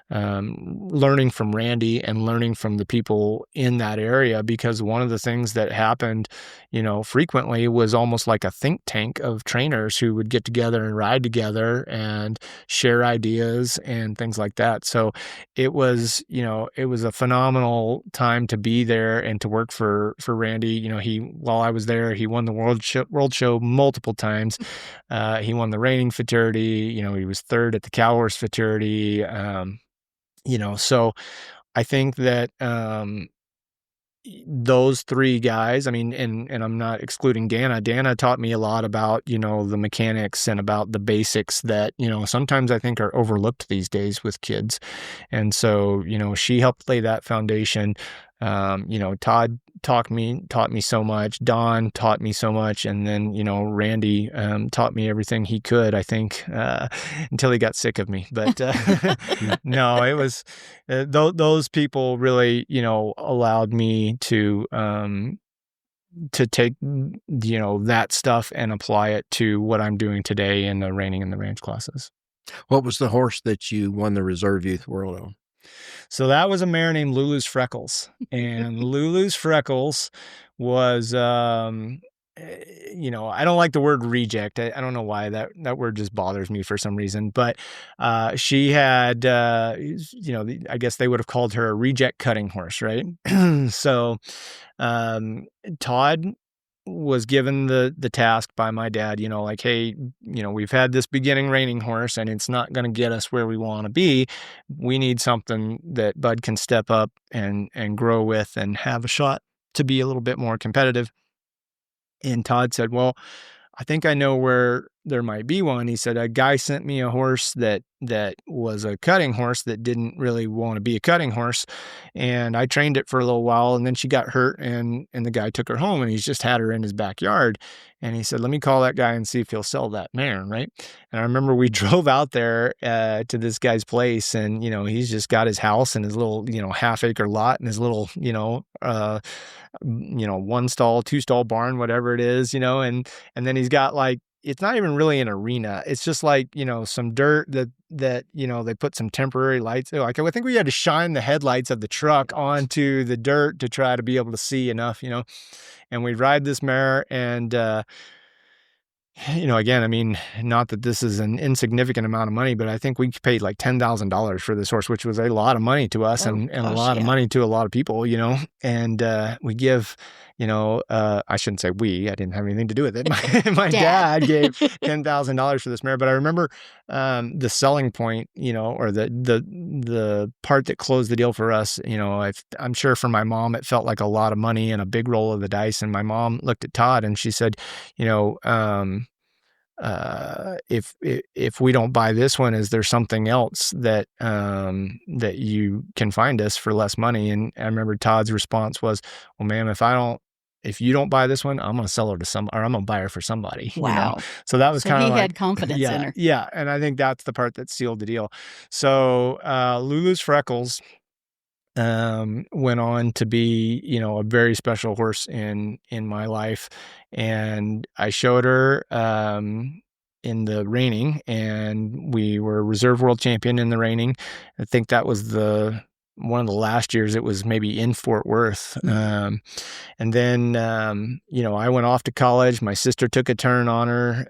learning from Randy and learning from the people in that area, because one of the things that happened, frequently was almost like a think tank of trainers who would get together and ride together and share ideas and things like that. So it was a phenomenal time to be there and to work for Randy. While I was there, he won the world show multiple times. He won the reining futurity. He was third at the cow horse futurity. So I think that those 3 guys, and I'm not excluding Dana. Dana taught me a lot about, the mechanics and about the basics that, sometimes I think are overlooked these days with kids. And so, she helped lay that foundation. Todd taught me so much. Don taught me so much. And then, Randy taught me everything he could, I think, until he got sick of me. But no, it was those people really, allowed me to take, that stuff and apply it to what I'm doing today in the reining and the ranch classes. What was the horse that you won the Reserve Youth World on? So that was a mare named Lulu's Freckles. And Lulu's Freckles was, I don't like the word reject. I don't know why that word just bothers me for some reason. But she had, I guess they would have called her a reject cutting horse, right? So Todd was given the task by my dad, like, hey, we've had this beginning reining horse and it's not going to get us where we want to be. We need something that Bud can step up and grow with and have a shot to be a little bit more competitive. And Todd said, well, I think I know where there might be one. He said, a guy sent me a horse that was a cutting horse that didn't really want to be a cutting horse. And I trained it for a little while, and then she got hurt, and the guy took her home, and he's just had her in his backyard. And he said, let me call that guy and see if he'll sell that mare, right? And I remember we drove out there to this guy's place, and, he's just got his house and his little, half-acre lot and his little, 1-stall, 2-stall barn, whatever it is, and then he's got like, it's not even really an arena. It's just like, some dirt that they put some temporary lights. Like, I think we had to shine the headlights of the truck onto the dirt to try to be able to see enough, and we'd ride this mare. And, again, I mean, not that this is an insignificant amount of money, but I think we paid like $10,000 for this horse, which was a lot of money to us and a lot of money to a lot of people, and we give, I shouldn't say we, I didn't have anything to do with it. My dad gave $10,000 for this mare, but I remember the selling point, or the part that closed the deal for us, I'm sure for my mom, it felt like a lot of money and a big roll of the dice. And my mom looked at Todd and she said, if we don't buy this one, is there something else that you can find us for less money? And I remember Todd's response was, well, ma'am, if you don't buy this one, I'm going to sell her to or I'm going to buy her for somebody. Wow. So that was kind of he like, had confidence in her. Yeah. And I think that's the part that sealed the deal. So, Lulu's Freckles, went on to be, a very special horse in my life. And I showed her, in the reining, and we were reserve world champion in the reining. I think that was one of the last years it was maybe in Fort Worth. And then, I went off to college. My sister took a turn on her.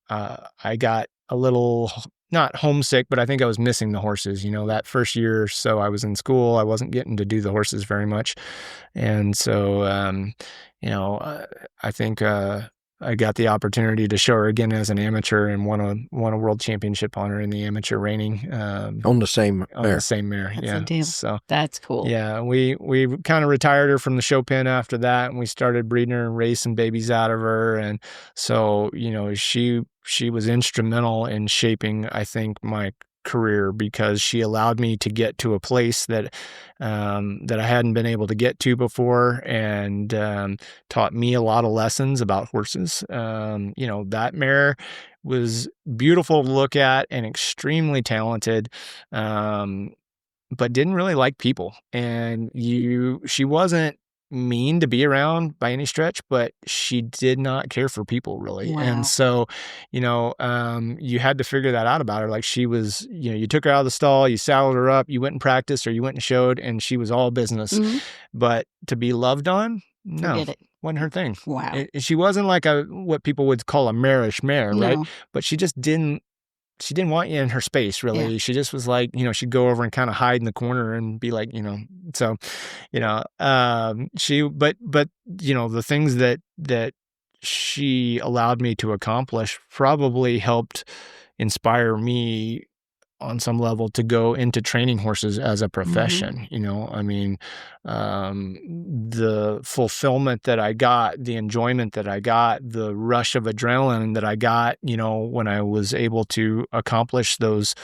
I got a little, not homesick, but I think I was missing the horses. That first year or so I was in school, I wasn't getting to do the horses very much. And so, I think, I got the opportunity to show her again as an amateur and won a world championship on her in the amateur reining. On the same mare. On the same mare. That's yeah. a deal. So that's cool. Yeah. We kind of retired her from the show pen after that, and we started breeding her and raised some babies out of her. And so, she was instrumental in shaping, I think, my career, because she allowed me to get to a place that I hadn't been able to get to before, and taught me a lot of lessons about horses. That mare was beautiful to look at and extremely talented, but didn't really like people. And she wasn't mean to be around by any stretch, but she did not care for people really. Wow. And so, you had to figure that out about her. Like, she was, you took her out of the stall, you saddled her up, you went and practiced, or you went and showed, and she was all business. Mm-hmm. But to be loved on, no, forget it. Wasn't her thing. Wow. She wasn't like what people would call a marish mare, right? No. But she just didn't want you in her space, really. Yeah. She just was like, she'd go over and kind of hide in the corner and be like, so, but the things that she allowed me to accomplish probably helped inspire me on some level to go into training horses as a profession. Mm-hmm. The fulfillment that I got, the enjoyment that I got, the rush of adrenaline that I got, when I was able to accomplish those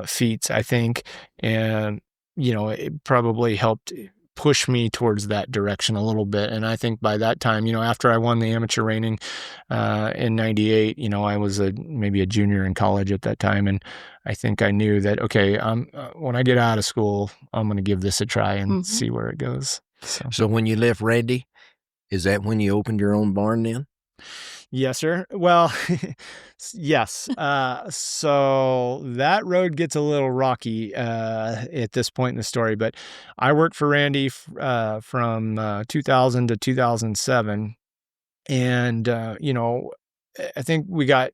feats, I think, and, it probably helped push me towards that direction a little bit. And I think by that time, after I won the amateur reining in 98, I was maybe a junior in college at that time. And I think I knew that, okay, when I get out of school, I'm going to give this a try and see where it goes. So when you left Randy, is that when you opened your own barn then? Yes, sir. Well, yes. So that road gets a little rocky at this point in the story, but I worked for Randy from 2000 to 2007. And, I think we got,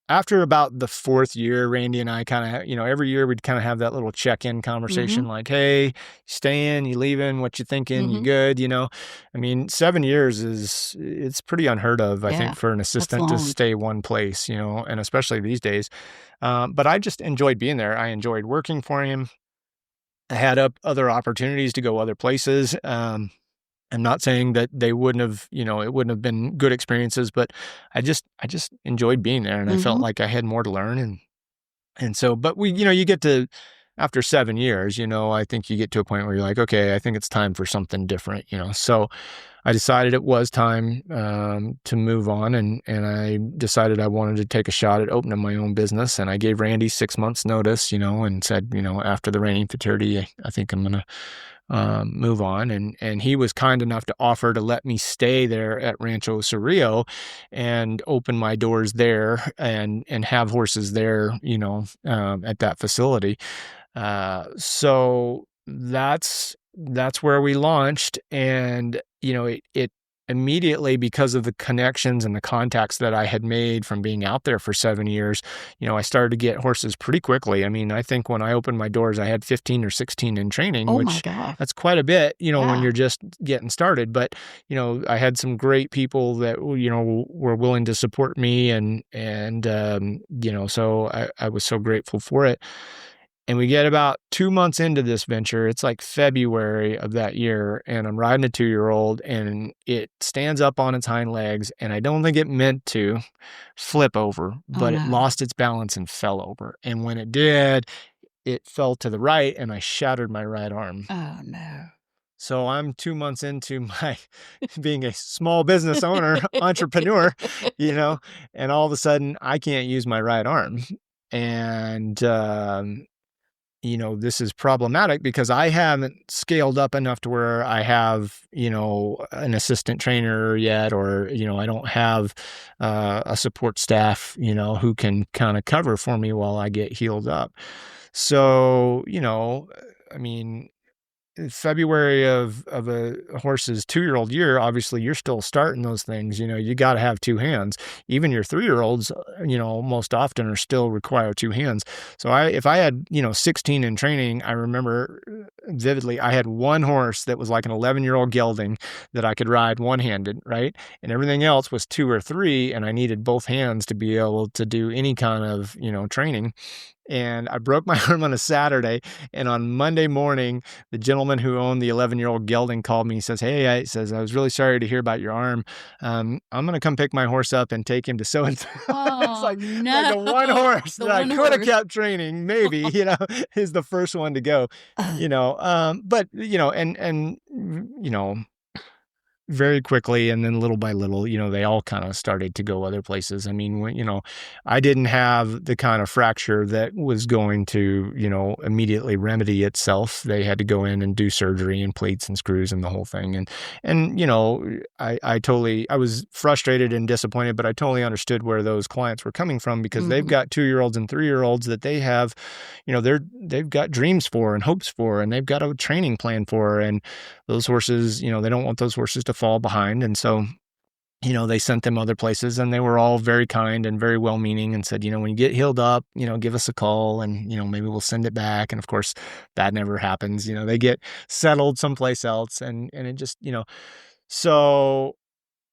after about the fourth year, Randy and I kind of, every year we'd kind of have that little check-in conversation like, hey, you staying, you leaving, what you thinking, you good, I mean, 7 years it's pretty unheard of, I think, for an assistant to stay one place, and especially these days. But I just enjoyed being there. I enjoyed working for him. I had other opportunities to go other places. I'm not saying that they wouldn't have, it wouldn't have been good experiences, but I just enjoyed being there, and I felt like I had more to learn. And so, but you get to, after 7 years, I think you get to a point where you're like, okay, I think it's time for something different, So I decided it was time to move on, and I decided I wanted to take a shot at opening my own business. And I gave Randy 6 months notice, and said, after the reining fraternity, I think I'm going to move on. And he was kind enough to offer to let me stay there at Rancho Cerrillo and open my doors there and have horses there, at that facility. So that's where we launched. And, it immediately, because of the connections and the contacts that I had made from being out there for 7 years, I started to get horses pretty quickly. I mean, I think when I opened my doors, I had 15 or 16 in training, which that's quite a bit, when you're just getting started. But, I had some great people that, were willing to support me, and so I was so grateful for it. And we get about 2 months into this venture. It's like February of that year, and I'm riding a 2-year-old, and it stands up on its hind legs, and I don't think it meant to flip over, but it lost its balance and fell over. And when it did, it fell to the right, and I shattered my right arm. Oh, no. So I'm 2 months into my being a small business owner, entrepreneur, and all of a sudden I can't use my right arm. And, this is problematic because I haven't scaled up enough to where I have, an assistant trainer yet, or, I don't have a support staff, who can kind of cover for me while I get healed up. So, I mean, February of a horse's 2-year-old year, obviously you're still starting those things. You got to have 2 hands. Even your 3-year-olds, most often are still require 2 hands. So if I had, 16 in training, I remember vividly, I had one horse that was like an 11-year-old gelding that I could ride one-handed, right? And everything else was 2 or 3, and I needed both hands to be able to do any kind of, training. And I broke my arm on a Saturday, and on Monday morning, the gentleman who owned the 11-year-old gelding called me. He says, "Hey," I was really sorry to hear about your arm. I'm going to come pick my horse up and take him to so-and-so. It's like the one horse that I could have kept training, maybe, is the first one to go, but, very quickly, and then little by little, they all kind of started to go other places. I mean, when, I didn't have the kind of fracture that was going to, immediately remedy itself. They had to go in and do surgery and plates and screws and the whole thing. And I was frustrated and disappointed, but I totally understood where those clients were coming from, because they've got 2-year-olds and 3-year-olds that they have, they've got dreams for and hopes for, and they've got a training plan for, and those horses, they don't want those horses to fall behind. And so, they sent them other places, and they were all very kind and very well-meaning, and said, when you get healed up, give us a call, and, maybe we'll send it back. And of course that never happens. They get settled someplace else, and it just, so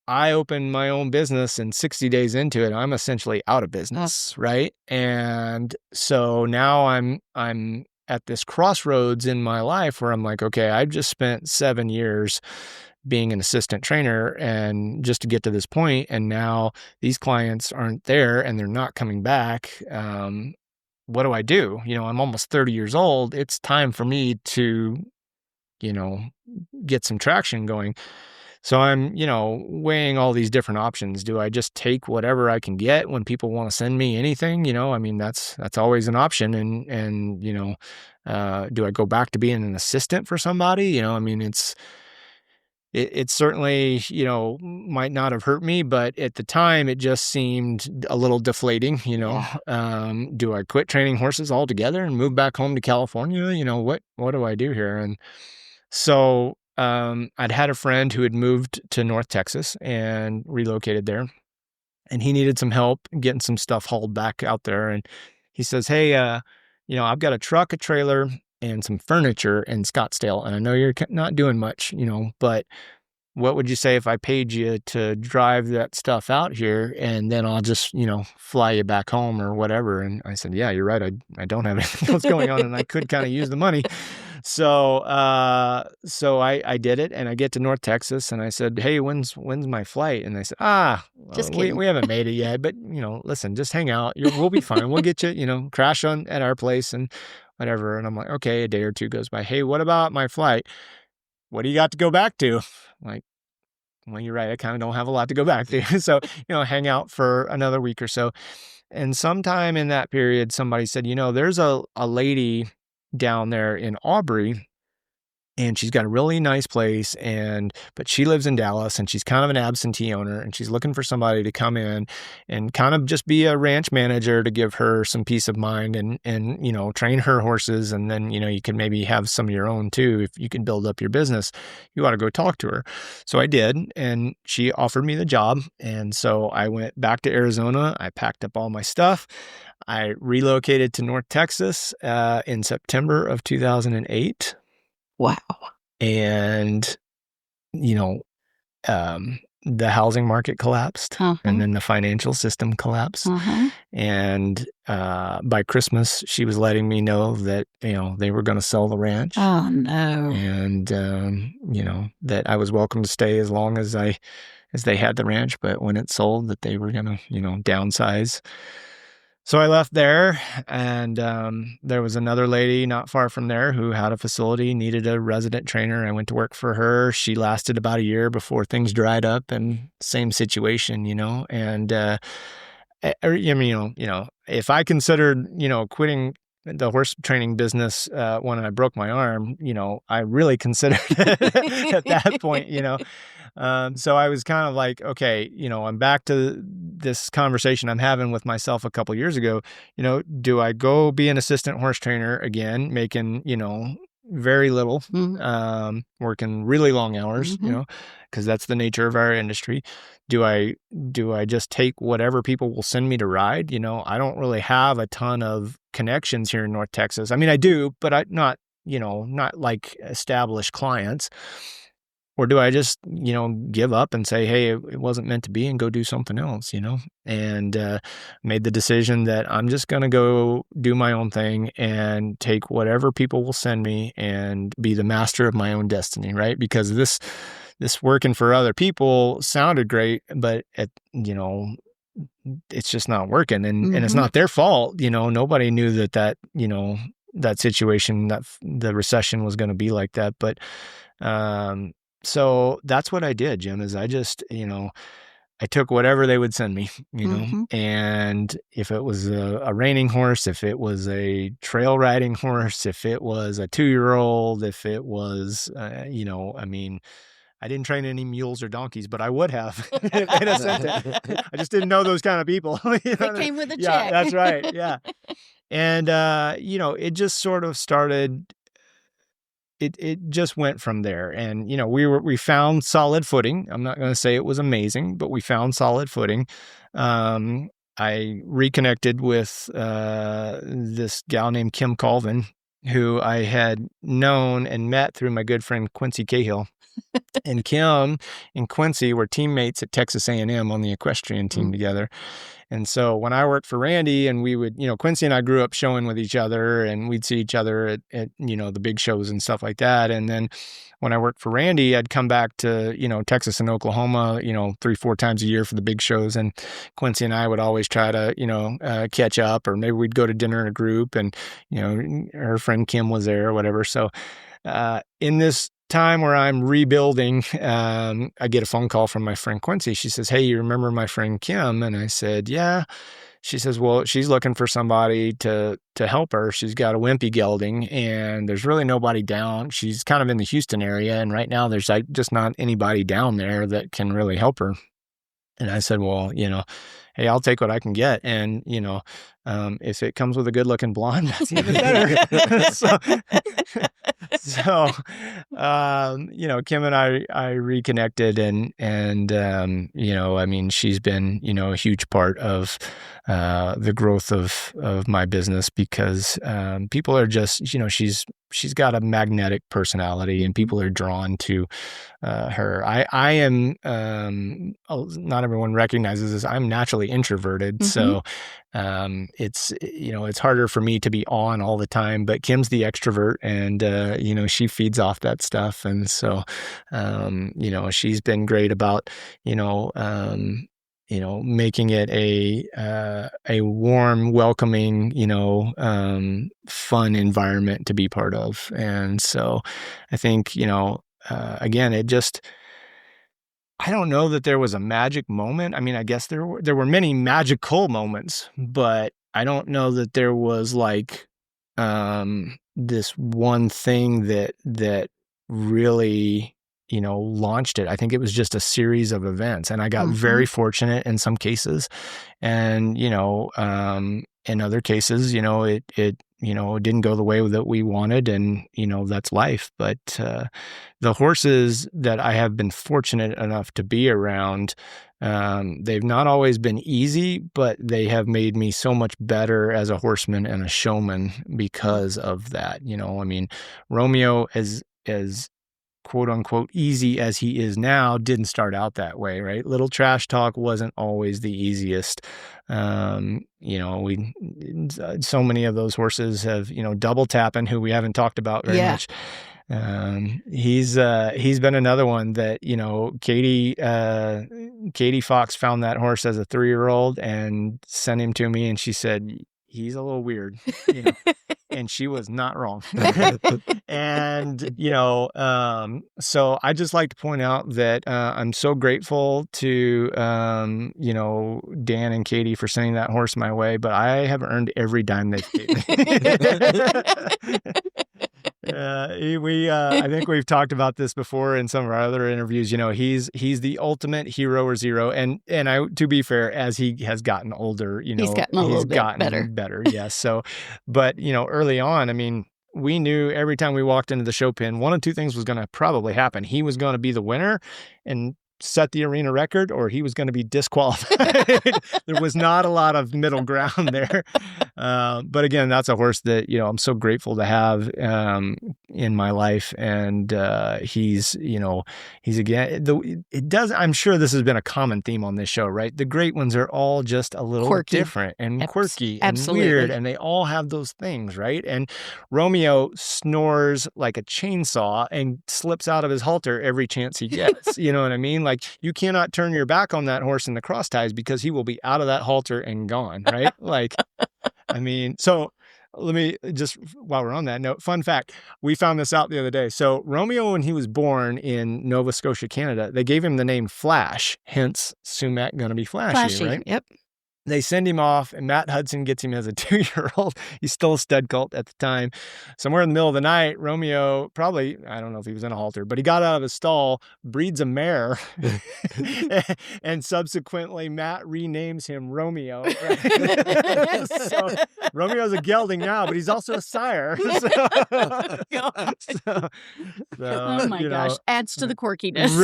I opened my own business, and 60 days into it, I'm essentially out of business. Right. And so now I'm at this crossroads in my life where I'm like, okay, I've just spent 7 years being an assistant trainer, and just to get to this point, and now these clients aren't there and they're not coming back. What do I do? I'm almost 30 years old. It's time for me to get some traction going. So I'm, weighing all these different options. Do I just take whatever I can get when people want to send me anything? That's always an option. And do I go back to being an assistant for somebody? It certainly, might not have hurt me, but at the time it just seemed a little deflating, Do I quit training horses altogether and move back home to California? What do I do here? And so I'd had a friend who had moved to North Texas and relocated there, and he needed some help getting some stuff hauled back out there. And he says, "Hey, I've got a truck, a trailer, and some furniture in Scottsdale, and I know you're not doing much, but what would you say if I paid you to drive that stuff out here, and then I'll just, fly you back home or whatever?" And I said, "Yeah, you're right. I don't have anything else going on, and I could kind of use the money." So I did it, and I get to North Texas, and I said, "Hey, when's my flight?" And they said, Just kidding. we haven't made it yet, but listen, just hang out. We'll be fine. We'll get you, crash at our place and whatever. And I'm like, okay, a day or two goes by. "Hey, what about my flight? What do you got to go back to?" I'm like, well, you're right. I kind of don't have a lot to go back to. So, hang out for another week or so. And sometime in that period, somebody said, there's a lady down there in Aubrey, and she's got a really nice place, but she lives in Dallas, and she's kind of an absentee owner, and she's looking for somebody to come in and kind of just be a ranch manager to give her some peace of mind and train her horses. And then, you can maybe have some of your own too. If you can build up your business, you ought to go talk to her. So I did, and she offered me the job. And so I went back to Arizona. I packed up all my stuff. I relocated to North Texas in September of 2008. Wow. And, the housing market collapsed, and then the financial system collapsed. And by Christmas, she was letting me know that, they were going to sell the ranch. Oh, no. And, that I was welcome to stay as long as they had the ranch, but when it sold, that they were going to, downsize. So I left there, and there was another lady not far from there who had a facility, needed a resident trainer. I went to work for her. She lasted about a year before things dried up, and same situation, And if I considered, quitting the horse training business when I broke my arm, I really considered it at that point, So I was kind of like, okay, I'm back to this conversation I'm having with myself a couple years ago. Do I go be an assistant horse trainer again, making, very little, working really long hours, because that's the nature of our industry. Do I just take whatever people will send me to ride? I don't really have a ton of connections here in North Texas. I mean, I do, but not like established clients. Or do I just, give up and say, hey, it wasn't meant to be, and go do something else, And made the decision that I'm just going to go do my own thing and take whatever people will send me and be the master of my own destiny, right? Because this working for other people sounded great, but it's just not working, and it's not their fault. Nobody knew that that situation, that the recession was going to be like that, but so that's what I did, Jim, is I just, I took whatever they would send me, and if it was a reining horse, if it was a trail riding horse, if it was a 2-year-old, if it was, I didn't train any mules or donkeys, but I would have in a sentence. I just didn't know those kind of people. It came with a check. Yeah, that's right. Yeah. And, it just sort of started. It just went from there. And, we found solid footing. I'm not going to say it was amazing, but we found solid footing. I reconnected with this gal named Kim Colvin, who I had known and met through my good friend Quincy Cahill. And Kim and Quincy were teammates at Texas A&M on the equestrian team together. And so when I worked for Randy, and we would, Quincy and I grew up showing with each other, and we'd see each other at the big shows and stuff like that. And then when I worked for Randy, I'd come back to, Texas and Oklahoma, 3-4 times a year for the big shows. And Quincy and I would always try to, catch up, or maybe we'd go to dinner in a group, and, her friend Kim was there or whatever. So in this time where I'm rebuilding, I get a phone call from my friend Quincy. She says, "Hey, you remember my friend Kim?" And I said, "Yeah." She says, "Well, she's looking for somebody to help her. She's got a wimpy gelding, and there's really nobody down. She's kind of in the Houston area, and right now there's just not anybody down there that can really help her." And I said, "Well, hey, I'll take what I can get. And, if it comes with a good looking blonde, that's even better." So, Kim and I reconnected, and she's been, a huge part of the growth of my business, because people are just, she's got a magnetic personality, and people are drawn to her. I am, not everyone recognizes this, I'm naturally introverted. So it's harder for me to be on all the time, but Kim's the extrovert, and she feeds off that stuff. And so she's been great about making it a warm, welcoming, fun environment to be part of. And so I think, again, I don't know that there was a magic moment. I mean, I guess there were many magical moments, but I don't know that there was this one thing that really, launched it. I think it was just a series of events, and I got very fortunate in some cases, and in other cases, it didn't go the way that we wanted, and that's life. But the horses that I have been fortunate enough to be around, they've not always been easy, but they have made me so much better as a horseman and a showman because of that. Romeo, as quote unquote easy as he is now, didn't start out that way, right? Little Trash Talk wasn't always the easiest. So many of those horses have, Double Tapping, who we haven't talked about very much. He's been another one that, Katie Fox found that horse as a 3-year-old and sent him to me, and she said, "He's a little weird," and she was not wrong. And, so I just like to point out that I'm so grateful to, Dan and Katie for sending that horse my way, but I have earned every dime they've paid me. I think we've talked about this before in some of our other interviews. He's the ultimate hero or zero, and to be fair, as he has gotten older, he's gotten a little bit better. Yes. So, but early on, we knew every time we walked into the show pen, one of two things was going to probably happen. He was going to be the winner and set the arena record, or he was going to be disqualified. There was not a lot of middle ground there. But again, that's a horse that, I'm so grateful to have in my life. And he's again, I'm sure this has been a common theme on this show, right? The great ones are all just a little quirky. Different and quirky Absolutely. and weird, and they all have those things, right? And Romeo snores like a chainsaw and slips out of his halter every chance he gets. You know what I mean? Like, you cannot turn your back on that horse in the cross ties, because he will be out of that halter and gone, right? So let me just, while we're on that note, fun fact, we found this out the other day. So Romeo, when he was born in Nova Scotia, Canada, they gave him the name Flash, hence Sumac going to be flashy, right? Yep. They send him off, and Matt Hudson gets him as a 2-year-old. He's still a stud colt at the time. Somewhere in the middle of the night, Romeo, probably, I don't know if he was in a halter, but he got out of his stall, breeds a mare, and subsequently Matt renames him Romeo. Right? So Romeo's a gelding now, but he's also a sire. Oh my gosh, adds to the quirkiness.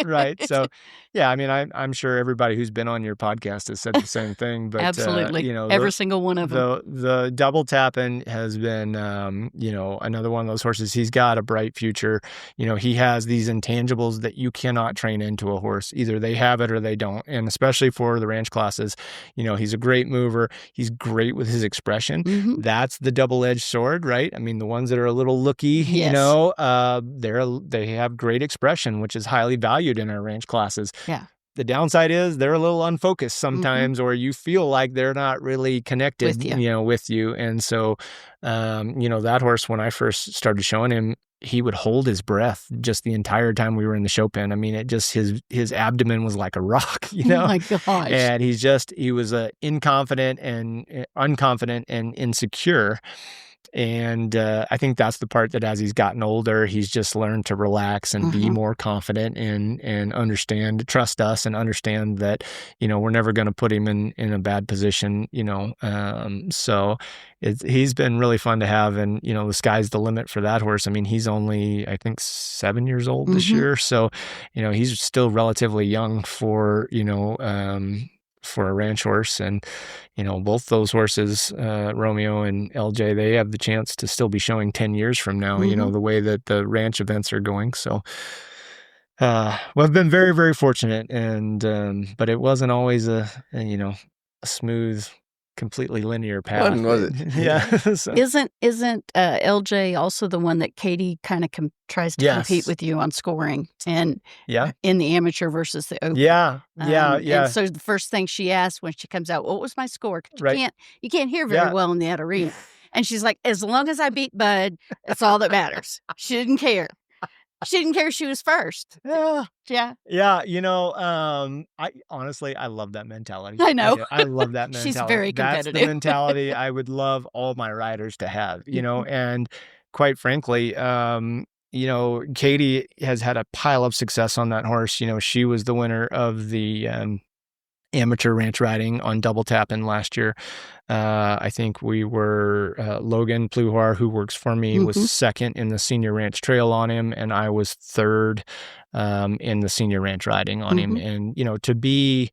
Right. So, yeah, I'm sure everybody who's been on your podcast has said the same thing. thing. But Absolutely. you know, Every single one of them. the double tapping has been, you know, another one of those horses. He's got a bright future. You know, he has these intangibles that you cannot train into a horse. Either they have it or they don't. And especially for the ranch classes, you know, he's a great mover. He's great with his expression. Mhm. That's the double-edged sword, right? I mean, the ones that are a little looky, you Yes. know, they have great expression, which is highly valued in our ranch classes. Yeah. The downside is they're a little unfocused sometimes, or you feel like they're not really connected, With you. you know, with you. And so, you know, that horse, when I first started showing him, he would hold his breath just the entire time we were in the show pen. I mean, it just, his abdomen was like a rock, you know? Oh my gosh. And he was unconfident and insecure. And I think that's the part that as he's gotten older, he's just learned to relax and be more confident and trust us and understand that, you know, we're never going to put him in a bad position, you know. So he's been really fun to have. And, you know, the sky's the limit for that horse. I mean, he's only, I think, 7 years old this year. So, you know, he's still relatively young for, you know, for a ranch horse. And, you know, both those horses, Romeo and LJ, they have the chance to still be showing 10 years from now, you know, the way that the ranch events are going. So, we've been very, very fortunate. And, but it wasn't always a smooth, completely linear path. Wasn't, was it? Yeah. So, Isn't LJ also the one that Katie kind of tries to compete Yes. with you on scoring and yeah. in the amateur versus the open? Yeah. Yeah. And so the first thing she asks when she comes out, what was my score? 'Cause Right. You can't hear very Yeah. well in that arena. And she's like, as long as I beat Bud, that's all that matters. She didn't care. She didn't care she was first. Yeah. Yeah. Yeah, you know, I honestly, I love that mentality. I know. do. I love that mentality. She's very That's the competitive. mentality I would love all my riders to have, you know, and quite frankly, you know, Katie has had a pile of success on that horse. You know, she was the winner of the amateur ranch riding on double tapping last year. I think we were Logan Pluhar, who works for me, was second in the senior ranch trail on him, and I was third in the senior ranch riding on him. And you know, to be,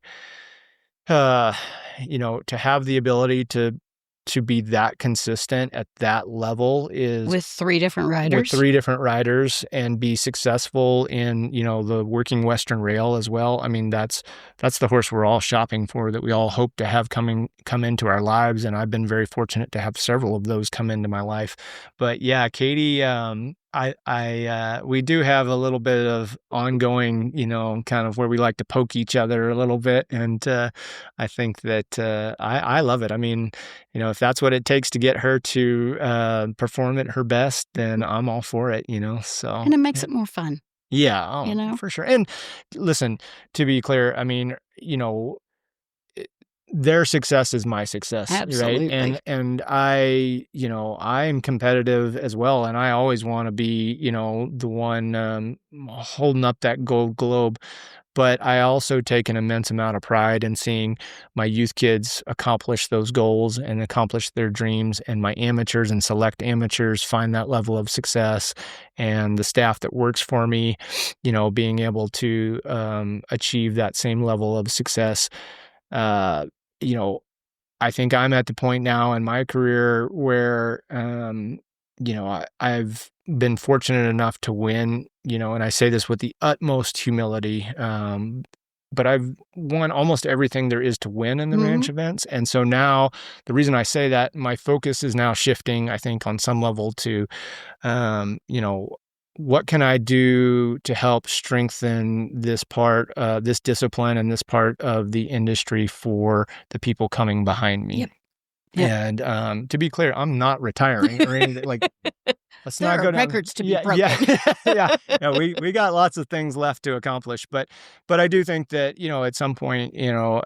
you know, to have the ability to be that consistent at that level is With 3 different riders. with 3 different riders and be successful in, you know, the working Western rail as well. I mean, that's the horse we're all shopping for, that we all hope to have come into our lives. And I've been very fortunate to have several of those come into my life. But yeah, Katie, we do have a little bit of ongoing, you know, kind of where we like to poke each other a little bit. And I think that I love it. I mean, you know, if that's what it takes to get her to perform at her best, then I'm all for it, you know. So And it makes it more fun. yeah, you know? for sure. And listen, to be clear, I mean, you know, their success is my success, Absolutely. right? And I, you know, I'm competitive as well, and I always want to be, you know, the one holding up that gold globe. But I also take an immense amount of pride in seeing my youth kids accomplish those goals and accomplish their dreams, and my amateurs and select amateurs find that level of success, and the staff that works for me, you know, being able to achieve that same level of success. You know, I think I'm at the point now in my career where, you know, I've been fortunate enough to win, you know, and I say this with the utmost humility, but I've won almost everything there is to win in the ranch events. And so now the reason I say that, my focus is now shifting, I think, on some level to, you know, what can I do to help strengthen this part, this discipline and this part of the industry for the people coming behind me? Yep. Yep. And to be clear, I'm not retiring or anything. Like, let's There not are go down records to be broken. Yeah. We got lots of things left to accomplish, but I do think that, you know, at some point, you know,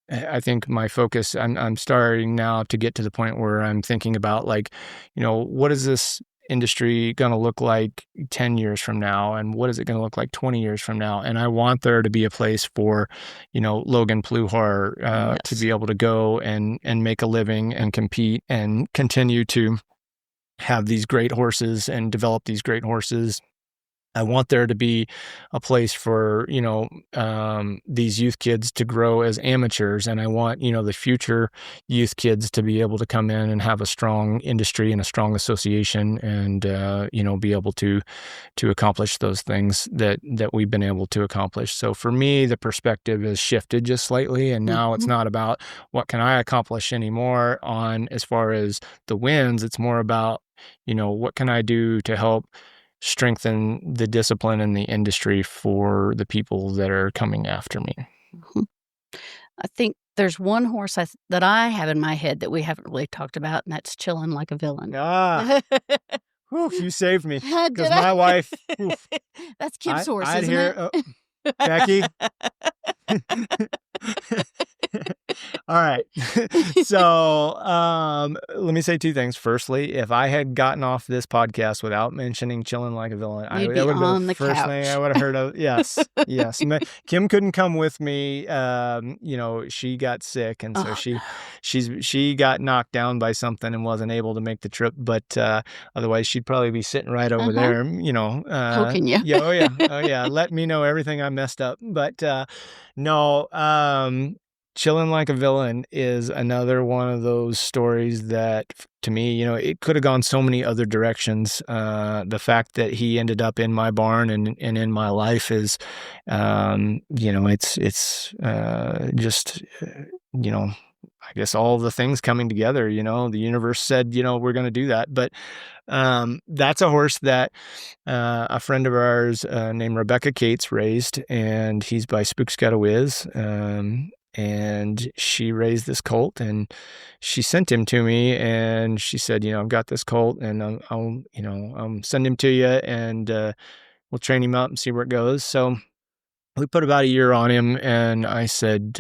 I think my focus, I'm starting now to get to the point where I'm thinking about, like, you know, what is this industry going to look like 10 years from now, and what is it going to look like 20 years from now? And I want there to be a place for, you know, Logan Pluhar to be able to go and make a living and compete and continue to have these great horses and develop these great horses I want there to be a place for, these youth kids to grow as amateurs. And I want, the future youth kids to be able to come in and have a strong industry and a strong association and, be able to accomplish those things that we've been able to accomplish. So for me, the perspective has shifted just slightly. And now it's not about what can I accomplish anymore on as far as the wins. It's more about, what can I do to help strengthen the discipline in the industry for the people that are coming after me. I think there's one horse that I have in my head that we haven't really talked about, and that's Chilling Like a Villain. Whew, you saved me. Did Because I? my wife... That's Kim's horse, I'd isn't hear, it? Becky. All right. So let me say two things. Firstly, if I had gotten off this podcast without mentioning Chilling Like a Villain, You'd that be would have been on the the first thing I would have heard of. Yes. Kim couldn't come with me. She got sick, and so she got knocked down by something and wasn't able to make the trip. But otherwise, she'd probably be sitting right over there, poking you. Oh yeah, let me know everything I messed up. But no, Chilling Like a Villain is another one of those stories that, to me, it could have gone so many other directions. The fact that he ended up in my barn and in my life is, it's just, I guess all the things coming together, the universe said, we're going to do that. But that's a horse that a friend of ours named Rebecca Cates raised, and he's by Spookskatawiz. And she raised this colt, and she sent him to me, and she said, I've got this colt, and I'll send him to you, and we'll train him up and see where it goes. So we put about a year on him, and I said,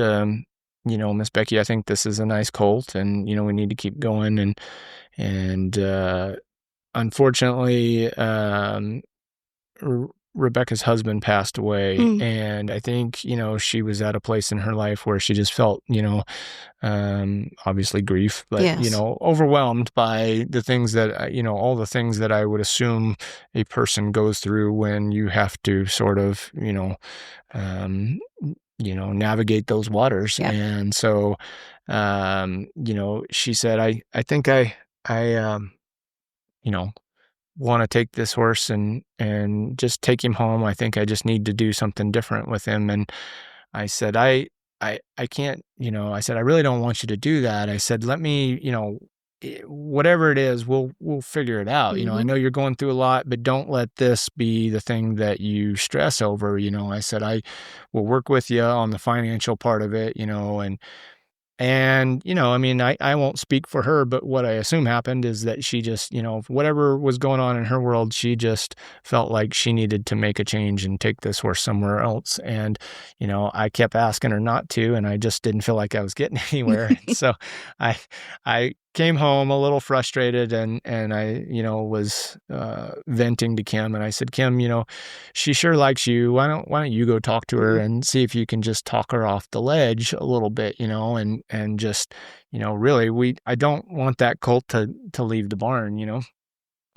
Miss Becky, I think this is a nice colt, and we need to keep going. And unfortunately, Rebecca's husband passed away, and I think, she was at a place in her life where she just felt, obviously grief, but, Yes. Overwhelmed by the things that, all the things that I would assume a person goes through when you have to sort of, navigate those waters. Yeah. And so, she said, I think I want to take this horse and just take him home. I think I just need to do something different with him. And I said, I can't, I said, I really don't want you to do that. I said, let me, whatever it is, we'll figure it out. I know you're going through a lot, but don't let this be the thing that you stress over. I said, I will work with you on the financial part of it, and, I won't speak for her, but what I assume happened is that she just, whatever was going on in her world, she just felt like she needed to make a change and take this horse somewhere else. And, I kept asking her not to, and I just didn't feel like I was getting anywhere. So I came home a little frustrated, and I, was venting to Kim, and I said, Kim, she sure likes you. Why don't you go talk to her and see if you can just talk her off the ledge a little bit, and just, really, I don't want that colt to leave the barn,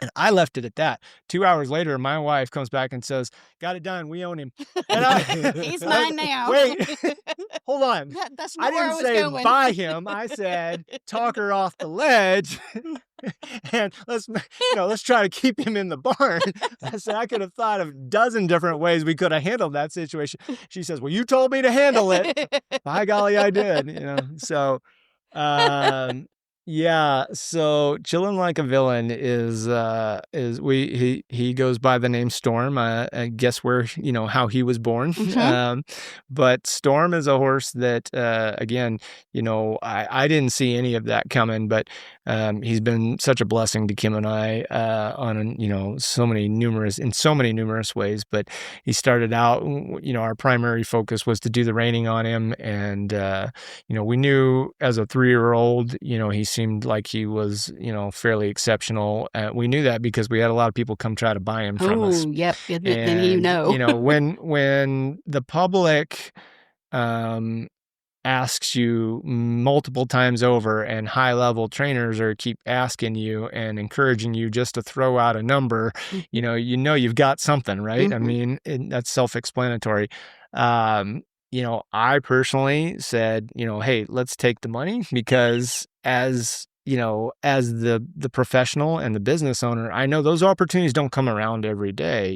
And I left it at that. 2 hours later, my wife comes back and says, got it done. We own him. And He's mine now. Wait, hold on. That's I not where I didn't was say going. buy him. I said talk her off the ledge, and let's try to keep him in the barn. I said I could have thought of a dozen different ways we could have handled that situation. She says, "Well, you told me to handle it." By golly, I did. So. Yeah, so Chillin' Like a Villain is he goes by the name Storm. I guess where how he was born. But Storm is a horse that again, I didn't see any of that coming, but he's been such a blessing to Kim and I on so many numerous ways. But he started out, our primary focus was to do the reining on him, and we knew as a 3-year-old, he seemed like he was, fairly exceptional. We knew that because we had a lot of people come try to buy him from us. Oh, yep. And, then when the public asks you multiple times over, and high-level trainers keep asking you and encouraging you just to throw out a number, you know you've got something, right? I mean, that's self-explanatory. I personally said, hey, let's take the money, because as the professional and the business owner, I know those opportunities don't come around every day,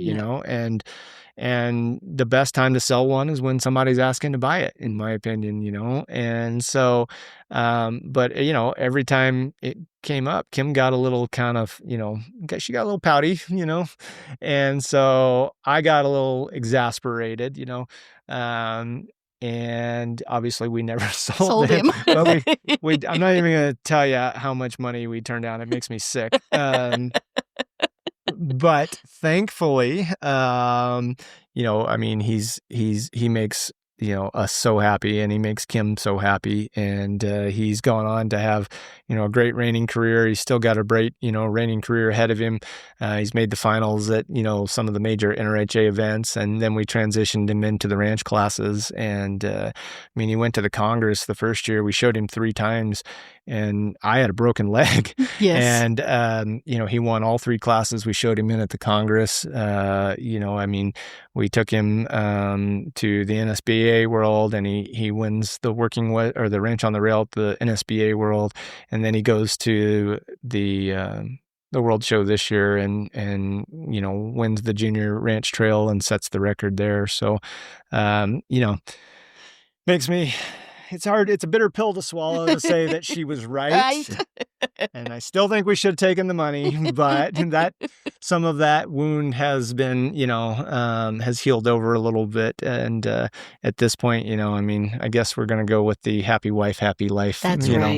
and the best time to sell one is when somebody's asking to buy it, in my opinion, And so, but every time it came up, Kim got a little kind of, she got a little pouty, and so I got a little exasperated, and obviously we never sold him. But I'm not even going to tell you how much money we turned down. It makes me sick. But thankfully, I mean, he makes, us so happy, and he makes Kim so happy, and he's gone on to have, a great reining career. He's still got a great, reining career ahead of him. He's made the finals at, some of the major NRHA events, and then we transitioned him into the ranch classes. And I mean, he went to the Congress the first year. We showed him 3 times, and I had a broken leg. Yes. And, he won all 3 classes we showed him in at the Congress. I mean, we took him to the NSBA World, and he wins the the Ranch on the Rail at the NSBA World, and then he goes to the World Show this year and wins the Junior Ranch Trail and sets the record there. So, makes me. It's hard. It's a bitter pill to swallow to say that she was right. And I still think we should have taken the money, but some of that wound has been, has healed over a little bit. And at this point, I mean, I guess we're going to go with the happy wife, happy life,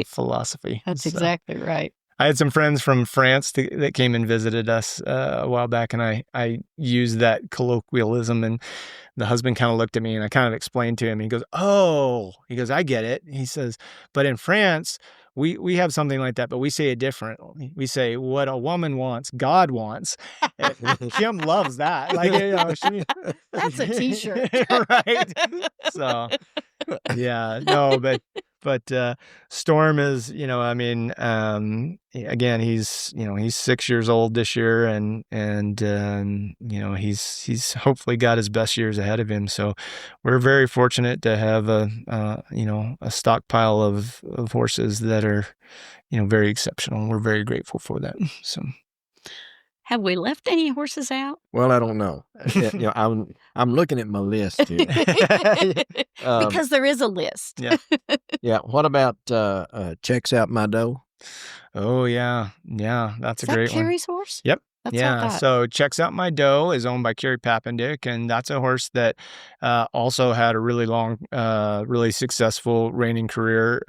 philosophy. That's exactly right. I had some friends from France that came and visited us a while back, and I used that colloquialism, and the husband kind of looked at me, and I kind of explained to him. He goes, I get it. He says, but in France, we have something like that, but we say it differently. We say, what a woman wants, God wants. Kim loves that. That's a T-shirt. Right? So, yeah, no, but Storm is, again, he's 6 years old this year, and he's hopefully got his best years ahead of him. So we're very fortunate to have a stockpile of horses that are, very exceptional. We're very grateful for that. So. Have we left any horses out? Well, I don't know. I'm looking at my list here. Because there is a list. Yeah. Yeah. What about Checks Out My Doe? Oh, yeah. Yeah, that's a great one. Carrie's horse? Yep. That's what I thought. So Checks Out My Doe is owned by Carrie Pappendick, and that's a horse that also had a really long, really successful reining career.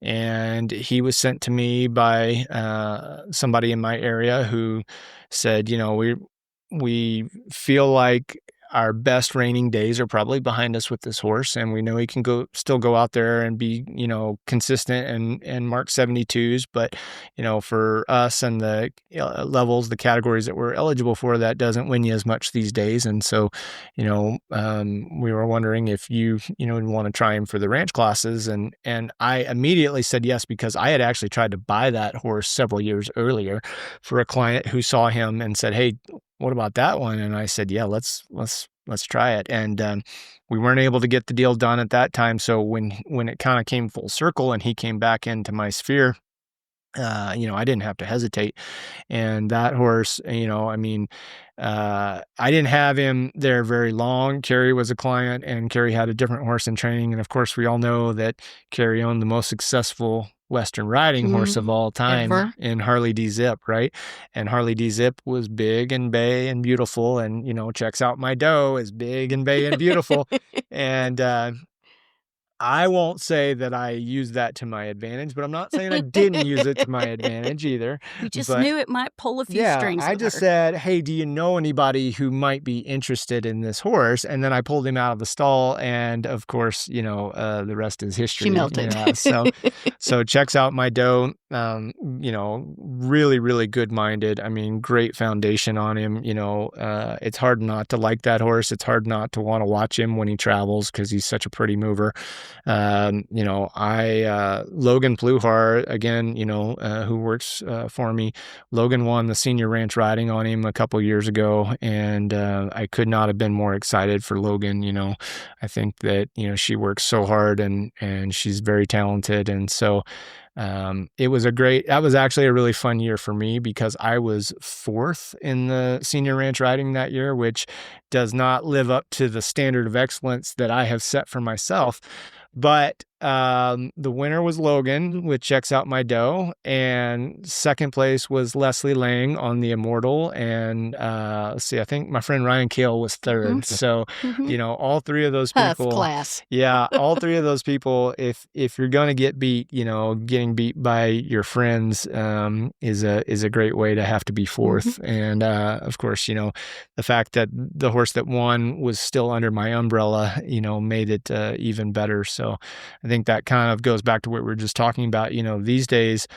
And he was sent to me by somebody in my area who said, we feel like our best reining days are probably behind us with this horse, and we know he can still go out there and be, consistent and mark 72s. But, for us and the levels, the categories that we're eligible for, that doesn't win you as much these days. And so, we were wondering if you, would want to try him for the ranch classes. And I immediately said yes, because I had actually tried to buy that horse several years earlier for a client who saw him and said, hey, what about that one? And I said, yeah, let's try it. And we weren't able to get the deal done at that time. So when it kind of came full circle and he came back into my sphere, I didn't have to hesitate. And that horse, I didn't have him there very long. Carrie was a client, and Carrie had a different horse in training. And of course, we all know that Carrie owned the most successful Western riding horse of all time in Harley D. Zip, right? And Harley D. Zip was big and bay and beautiful, and Checks Out My Doe is big and bay and beautiful. And I won't say that I used that to my advantage, but I'm not saying I didn't use it to my advantage either. You just knew it might pull a few strings. I just said, hey, do you know anybody who might be interested in this horse? And then I pulled him out of the stall, and of course, the rest is history. She melted. Yeah, so Checks Out My Doe, really, really good-minded. I mean, great foundation on him. It's hard not to like that horse. It's hard not to want to watch him when he travels, because he's such a pretty mover. Logan Pluhar, again, who works for me, Logan won the senior ranch riding on him a couple years ago, and I could not have been more excited for Logan. I think that, she works so hard and she's very talented. And so that was actually a really fun year for me because I was 4th in the senior ranch riding that year, which does not live up to the standard of excellence that I have set for myself. But the winner was Logan, which checks out my doe, and second place was Leslie Lang on the Immortal, and I think my friend Ryan Kale was 3rd. So, all 3 of those people, class. Yeah, all 3 of those people. If you're gonna get beat, getting beat by your friends is a great way to have to be 4th. And of course, the fact that the horse that won was still under my umbrella, made it even better. So I think that kind of goes back to what we were just talking about. These days,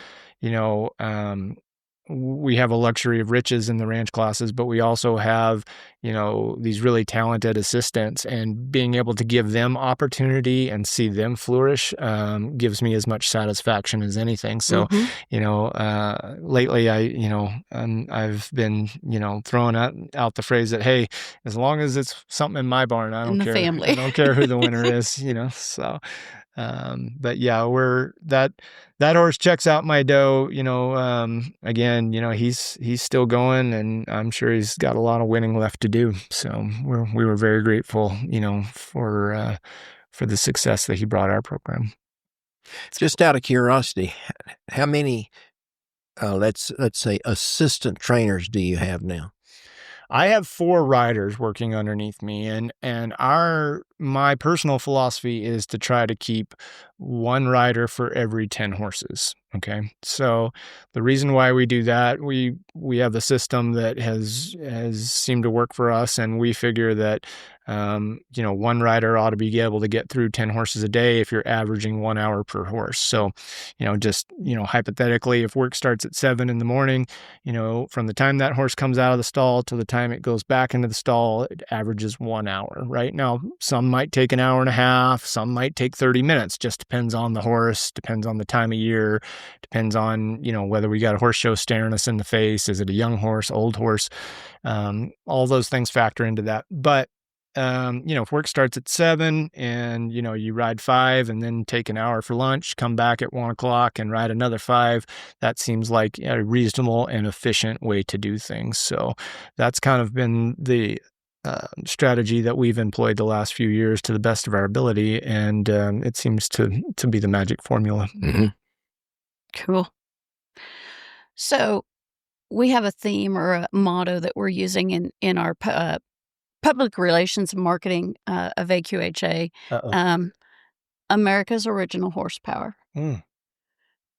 we have a luxury of riches in the ranch classes, but we also have, these really talented assistants, and being able to give them opportunity and see them flourish gives me as much satisfaction as anything. So, lately I've been, throwing out the phrase that, hey, as long as it's something in my barn, I don't care. Family. I don't care who the winner is, so. But yeah, that horse checks out my doe, again, he's still going, and I'm sure he's got a lot of winning left to do. So we were very grateful, for the success that he brought our program. Just out of curiosity, how many, let's say, assistant trainers do you have now? I have 4 riders working underneath me, and my personal philosophy is to try to keep 1 rider for every 10 horses. Okay. So the reason why we do that, we have a system that has seemed to work for us, and we figure that, 1 rider ought to be able to get through 10 horses a day if you're averaging 1 hour per horse. So, hypothetically, if work starts at 7 in the morning, from the time that horse comes out of the stall to the time it goes back into the stall, it averages 1 hour. Right now, some might take an hour and a half, some might take 30 minutes, just depends on the horse, depends on the time of year, depends on, whether we got a horse show staring us in the face. Is it a young horse, old horse? All those things factor into that. But, if work starts at 7 and, you ride 5 and then take an hour for lunch, come back at 1:00 and ride another 5, that seems like a reasonable and efficient way to do things. So that's kind of been the strategy that we've employed the last few years to the best of our ability. And it seems to be the magic formula. Mm-hmm. Cool. So we have a theme or a motto that we're using in our public relations and marketing of AQHA, America's original horsepower.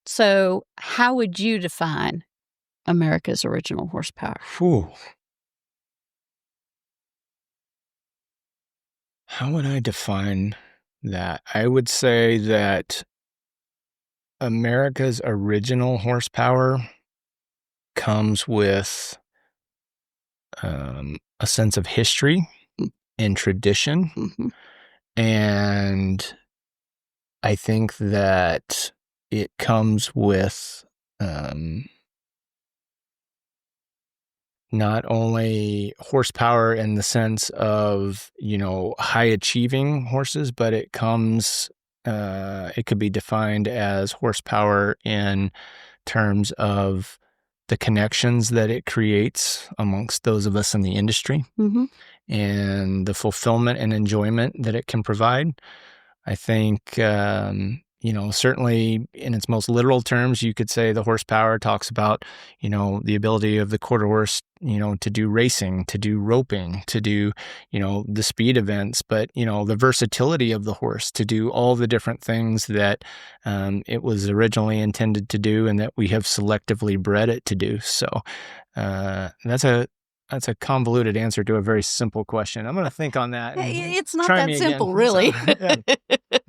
So how would you define America's original horsepower? How would I define that? I would say that America's original horsepower comes with a sense of history and tradition. And I think that it comes with not only horsepower in the sense of, high achieving horses, but it could be defined as horsepower in terms of the connections that it creates amongst those of us in the industry, and the fulfillment and enjoyment that it can provide. I think, certainly in its most literal terms, you could say the horsepower talks about, the ability of the quarter horse, to do racing, to do roping, to do, the speed events, but, the versatility of the horse to do all the different things that it was originally intended to do and that we have selectively bred it to do. So that's a convoluted answer to a very simple question. I'm going to think on that. It's not that simple, really. So,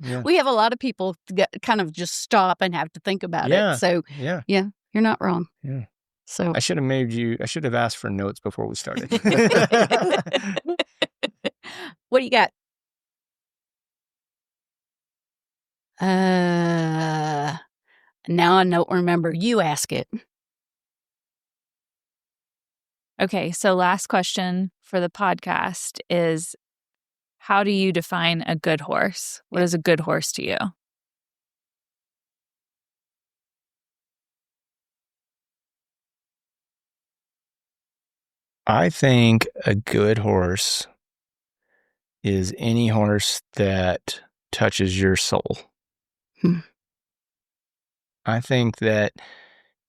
yeah. We have a lot of people kind of just stop and have to think about it. So, yeah, you're not wrong. Yeah. So I should have asked for notes before we started. What do you got? Now I don't remember. You ask it. Okay, so last question for the podcast is, how do you define a good horse? What is a good horse to you? I think a good horse is any horse that touches your soul. I think that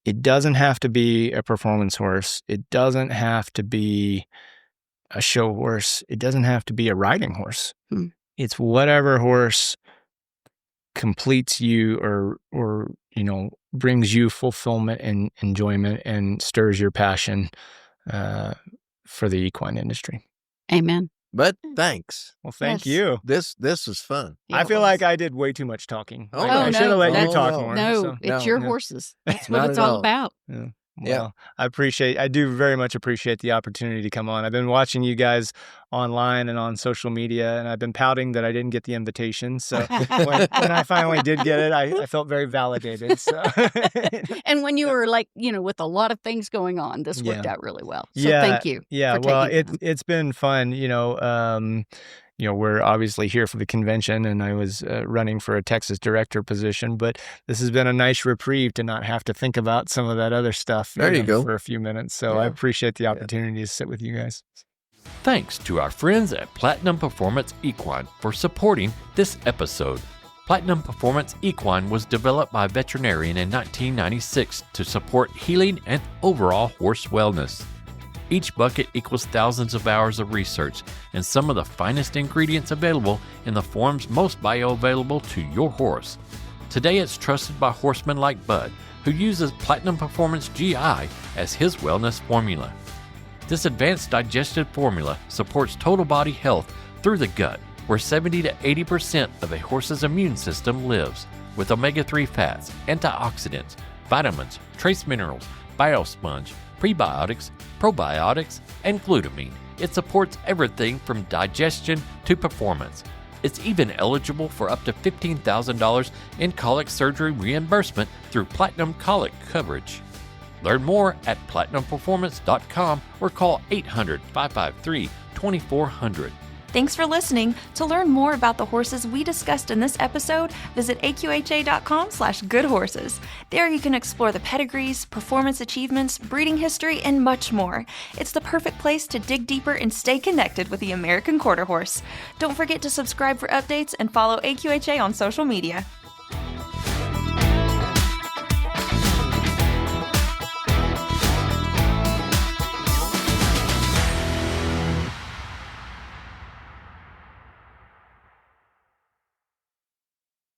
it doesn't have to be a performance horse. It doesn't have to be a show horse. It doesn't have to be a riding horse. It's whatever horse completes you or brings you fulfillment and enjoyment and stirs your passion for the equine industry. Amen. But thanks. Well, thank Yes. you. This was fun. Yeah, I it feel was. like I did way too much talking. Oh, I should have let you that's- talk no, more. No, so. it's No, your no. horses. That's Not what it's at all all. about. Yeah. Yeah. Well, I do very much appreciate the opportunity to come on. I've been watching you guys online and on social media, and I've been pouting that I didn't get the invitation. So when I finally did get it, I felt very validated. So. And when you were with a lot of things going on, this worked out really well. So thank you. Yeah, for well, taking time. it's been fun. We're obviously here for the convention, and I was running for a Texas director position, but this has been a nice reprieve to not have to think about some of that other stuff There you go. for a few minutes. So I Yeah. appreciate the opportunity to sit with you guys. Thanks to our friends at Platinum Performance Equine for supporting this episode. Platinum Performance Equine was developed by a veterinarian in 1996 to support healing and overall horse wellness. Each bucket equals thousands of hours of research and some of the finest ingredients available in the forms most bioavailable to your horse. Today it's trusted by horsemen like Bud, who uses Platinum Performance GI as his wellness formula. This advanced digestive formula supports total body health through the gut, where 70 to 80% of a horse's immune system lives, with omega-3 fats, antioxidants, vitamins, trace minerals, biosponge, prebiotics, probiotics, and glutamine. It supports everything from digestion to performance. It's even eligible for up to $15,000 in colic surgery reimbursement through Platinum Colic coverage. Learn more at platinumperformance.com or call 800-553-2400. Thanks for listening. To learn more about the horses we discussed in this episode, visit aqha.com/goodhorses. There you can explore the pedigrees, performance achievements, breeding history, and much more. It's the perfect place to dig deeper and stay connected with the American Quarter Horse. Don't forget to subscribe for updates and follow AQHA on social media.